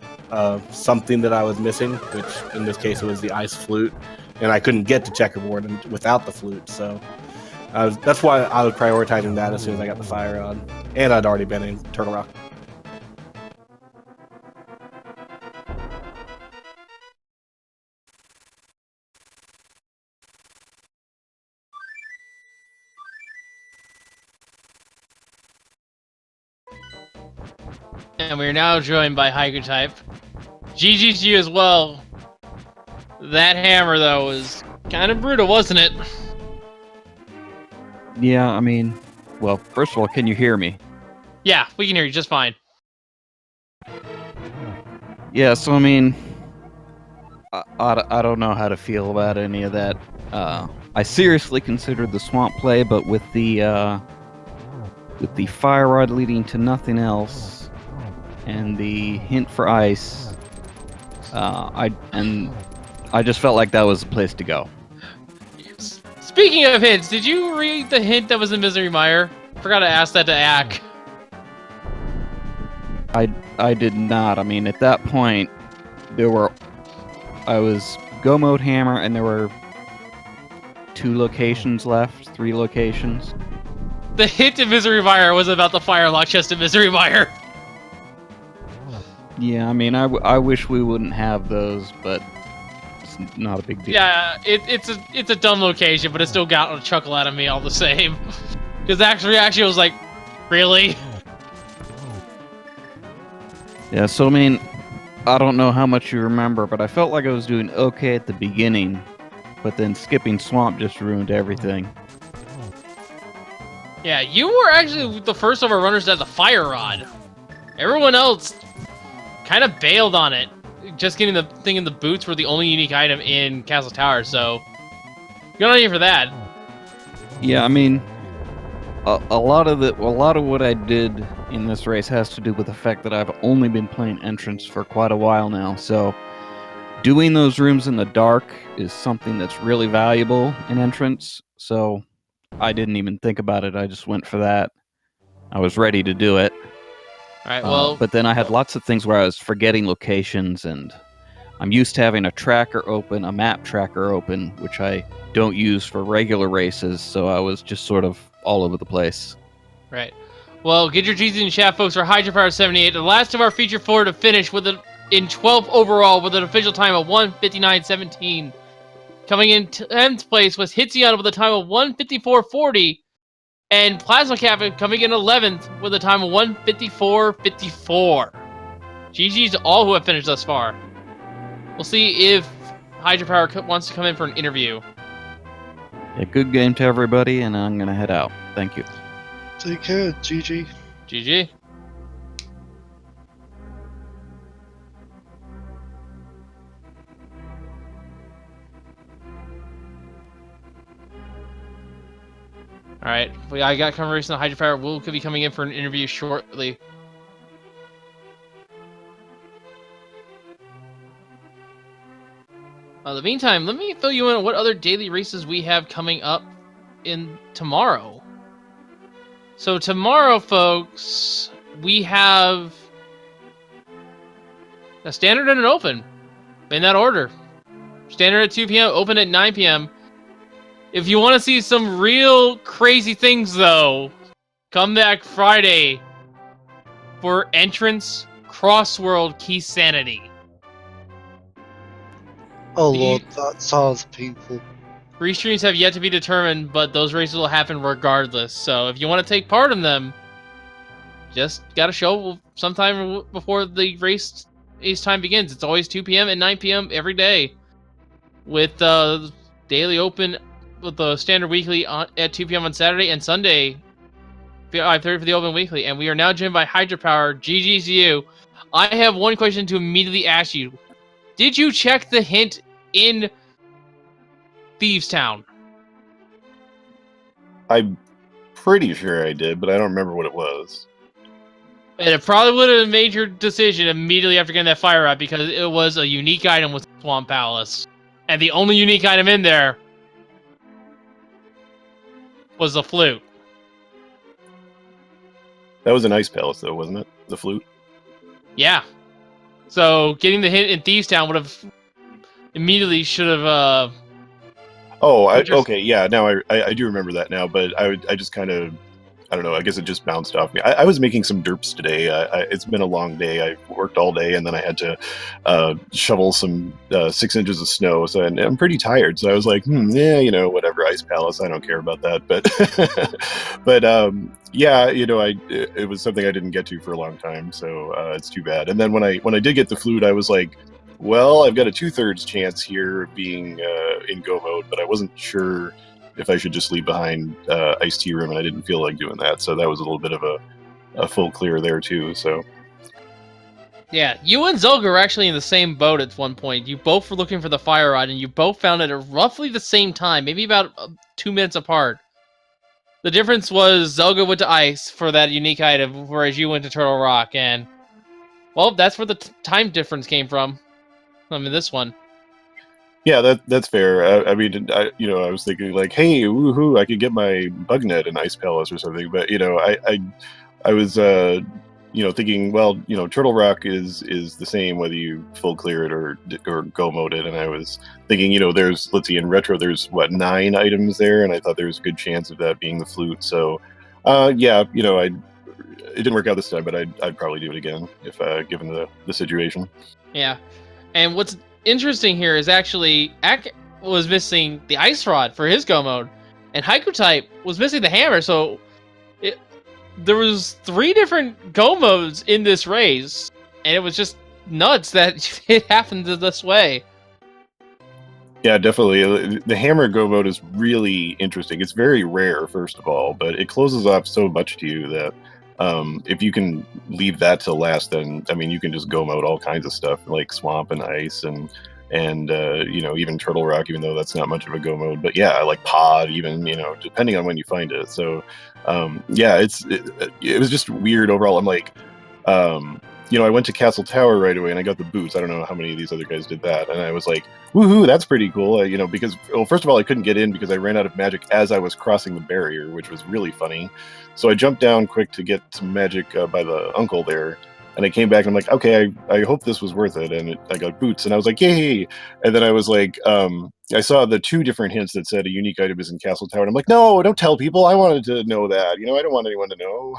something that I was missing, which in this case it was the ice flute, and I couldn't get to checkerboard without the flute, so that's why I was prioritizing that as soon as I got the fire on, and I'd already been in Turtle Rock. And we are now joined by Haiku Type. GG to you as well. That hammer, though, was kind of brutal, wasn't it? Yeah, I mean, well, first of all, can you hear me? Yeah, we can hear you just fine. Yeah, so I mean, I don't know how to feel about any of that. I seriously considered the swamp play, but with the fire rod leading to nothing else, and the hint for ice, I just felt like that was the place to go. Speaking of hints, did you read the hint that was in Misery Mire? Forgot to ask that to Ack. I did not. I mean, at that point, I was go mode hammer, and there were 2 locations left, 3 locations. The hint in Misery Mire was about the Firelock chest in Misery Mire. Yeah, I mean, I wish we wouldn't have those, but it's not a big deal. Yeah, it's a dumb location, but it still got a chuckle out of me all the same. Because Ack's reaction was like, really? Yeah, so I mean, I don't know how much you remember, but I felt like I was doing okay at the beginning, but then skipping Swamp just ruined everything. Yeah, you were actually the first of our runners that had the Fire Rod. Everyone else kind of bailed on it. Just getting the thing in the boots were the only unique item in Castle Tower, so good on you for that. Yeah, I mean, a lot of what I did in this race has to do with the fact that I've only been playing Entrance for quite a while now, so doing those rooms in the dark is something that's really valuable in Entrance, so I didn't even think about it. I just went for that. I was ready to do it. Alright, well... but then I had lots of things where I was forgetting locations, and I'm used to having a tracker open, a map tracker open, which I don't use for regular races, so I was just sort of all over the place. Right. Well, get your GZ in chat, folks, for Hydra Power 78. The last of our feature 4 to finish with in 12th overall with an official time of 1:59.17. Coming in 10th place was Hitzion with a time of 1:54.40. And Plasma Captain coming in 11th with a time of 1:54.54. GG's to all who have finished thus far. We'll see if Hydra Power wants to come in for an interview. Yeah, good game to everybody, and I'm going to head out. Thank you. Take care, GG. GG. All right, I got confirmation that Hydropower will be coming in for an interview shortly. In the meantime, let me fill you in on what other daily races we have coming up in tomorrow. So tomorrow, folks, we have a standard and an open, in that order. Standard at 2 p.m., open at 9 p.m. If you want to see some real crazy things, though, come back Friday for Entrance Crossworld Key Sanity. Oh lord, that sounds painful. Restreams have yet to be determined, but those races will happen regardless. So if you want to take part in them, just gotta show sometime before the race time begins. It's always 2 p.m. and 9 p.m. every day, with daily open with the standard weekly at 2 p.m. on Saturday and Sunday, 5:30 for the open weekly. And we are now joined by Hydropower. GG's you. I have one question to immediately ask you. Did you check the hint in Thieves Town? I'm pretty sure I did, but I don't remember what it was. And it probably would have made your decision immediately after getting that fire out, because it was a unique item with Swamp Palace. And the only unique item in there was the flute. That was an ice palace, though, wasn't it? The flute? Yeah. So getting the hint in Thieves Town would have immediately should have. Okay, yeah. Now I do remember that now, but I just kind of, I don't know. I guess it just bounced off me. I was making some derps today. It's been a long day. I worked all day, and then I had to shovel some 6 inches of snow. So and I'm pretty tired. So I was like, yeah, whatever. Ice Palace. I don't care about that. But but yeah, it was something I didn't get to for a long time. So it's too bad. And then when I did get the flute, I was like, well, I've got a 2/3 chance here of being in go mode, but I wasn't sure if I should just leave behind Ice Tea Room, and I didn't feel like doing that, so that was a little bit of a full clear there too. So Yeah, you and Zelga were actually in the same boat at one point. You both were looking for the fire rod, and you both found it at roughly the same time, maybe about 2 minutes apart. The difference was Zelga went to Ice for that unique item, whereas you went to Turtle Rock, and well, that's where the time difference came from. I mean, this one. yeah, that's fair. I mean, I was thinking like, hey, woohoo, I could get my bug net in Ice Palace or something, but I was thinking, well, Turtle Rock is the same whether you full clear it or go mode it, and I was thinking, there's, let's see, in retro there's what, 9 items there, and I thought there was a good chance of that being the flute. So yeah, it didn't work out this time, but I'd probably do it again if given the situation. Yeah, and what's interesting here is actually Ak was missing the ice rod for his go mode, and Haiku type was missing the hammer. So there was 3 different go modes in this race, and it was just nuts that it happened this way. Yeah, definitely. The hammer go mode is really interesting. It's very rare, first of all, but it closes off so much to you that if you can leave that to last, then I mean you can just go mode all kinds of stuff like swamp and ice and even Turtle Rock, even though that's not much of a go mode. But yeah, like pod, even depending on when you find it. So yeah, it was just weird overall. I'm like, I went to Castle Tower right away and I got the boots. I don't know how many of these other guys did that, and I was like, woohoo, that's pretty cool. Because, well, first of all, I couldn't get in because I ran out of magic as I was crossing the barrier, which was really funny. So I jumped down quick to get some magic by the uncle there, and I came back and I'm like, okay, I hope this was worth it, and I got boots, and I was like, yay! And then I was like, I saw the 2 different hints that said a unique item is in Castle Tower, and I'm like, no, don't tell people. I wanted to know that. I don't want anyone to know.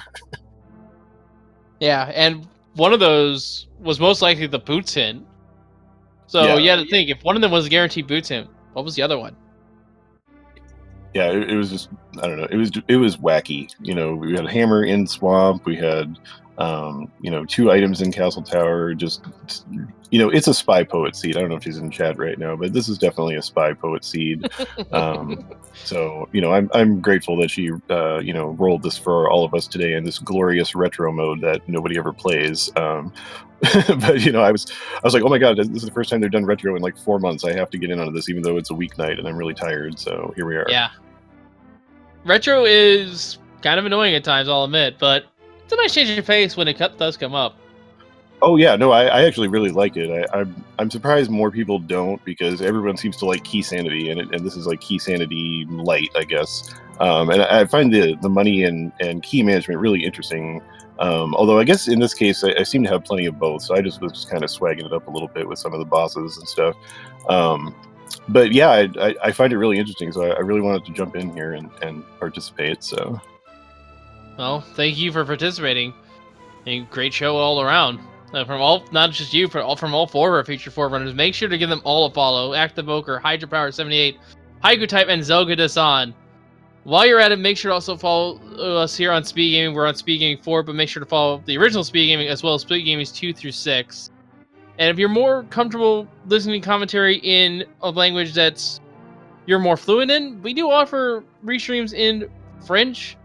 Yeah, and one of those was most likely the boots hint. So Yeah. you had to think, if one of them was a guaranteed boots hint, what was the other one? Yeah, it was just, I don't know. It was wacky. We had a hammer in swamp. We had 2 items in Castle Tower. Just it's a spy poet seed. I don't know if she's in chat right now, but this is definitely a spy poet seed. So I'm grateful that she rolled this for all of us today in this glorious retro mode that nobody ever plays. But I was like, oh my god, this is the first time they've done retro in like 4 months. I have to get in on this, even though it's a weeknight and I'm really tired. So here we are. Yeah. Retro is kind of annoying at times, I'll admit, but it's a nice change of pace when it does come up. Oh yeah, no, I actually really like it. I'm surprised more people don't, because everyone seems to like Key Sanity, and this is like Key Sanity light, I guess. And I find the money and key management really interesting. Although I guess in this case I seem to have plenty of both, so I was just kind of swagging it up a little bit with some of the bosses and stuff. But yeah, I find it really interesting, so I really wanted to jump in here and participate. So, Well, thank you for participating. And great show all around. From all, not just you, from all four of our feature forerunners. Make sure to give them all a follow. Activoker, Hydra Power 78, Haiku Type, and Zelga Dasan. While you're at it, make sure to also follow us here on Speed Gaming. We're on Speed Gaming 4, but make sure to follow the original Speed Gaming as well as Speed Gaming 2 through 6. And if you're more comfortable listening to commentary in a language that's you're more fluent in, we do offer restreams in French,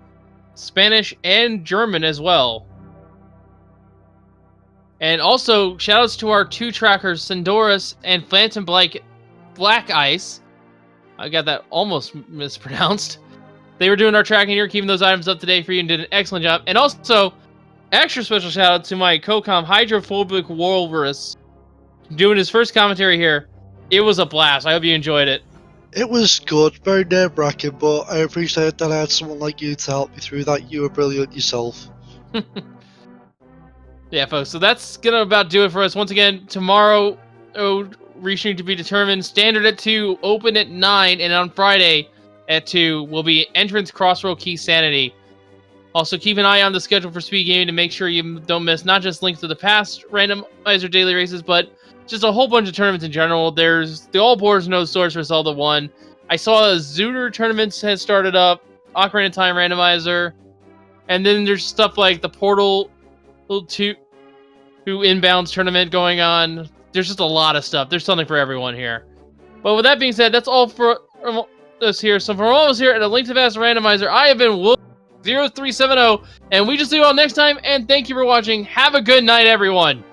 Spanish, and German as well. And also, shoutouts to our two trackers, Sindorus and Phantom Black Ice. I got that almost mispronounced. They were doing our tracking here, keeping those items up to date for you, and did an excellent job. And also, extra special shout out to my co-com, Hydrophobic Walrus, doing his first commentary here. It was a blast. I hope you enjoyed it. It was good, very nerve-wracking, but I appreciate that I had someone like you to help me through that. You were brilliant yourself. Yeah, folks, so that's gonna about do it for us. Once again, tomorrow, restream to be determined. Standard at 2, open at 9, and on Friday at 2 will be Entrance Crossroad Key Sanity. Also, keep an eye on the schedule for Speed Gaming to make sure you don't miss not just links to the past randomizer daily races, but just a whole bunch of tournaments in general. There's the All Boards No Source for Zelda 1. I saw the Zooter tournaments has started up, Ocarina of Time Randomizer, and then there's stuff like the Portal 2 Inbounds tournament going on. There's just a lot of stuff. There's something for everyone here. But with that being said, that's all for us here. So from all of us here at A Link to the Past Randomizer, I have been Will 0370, and we just see you all next time, and thank you for watching. Have a good night, everyone.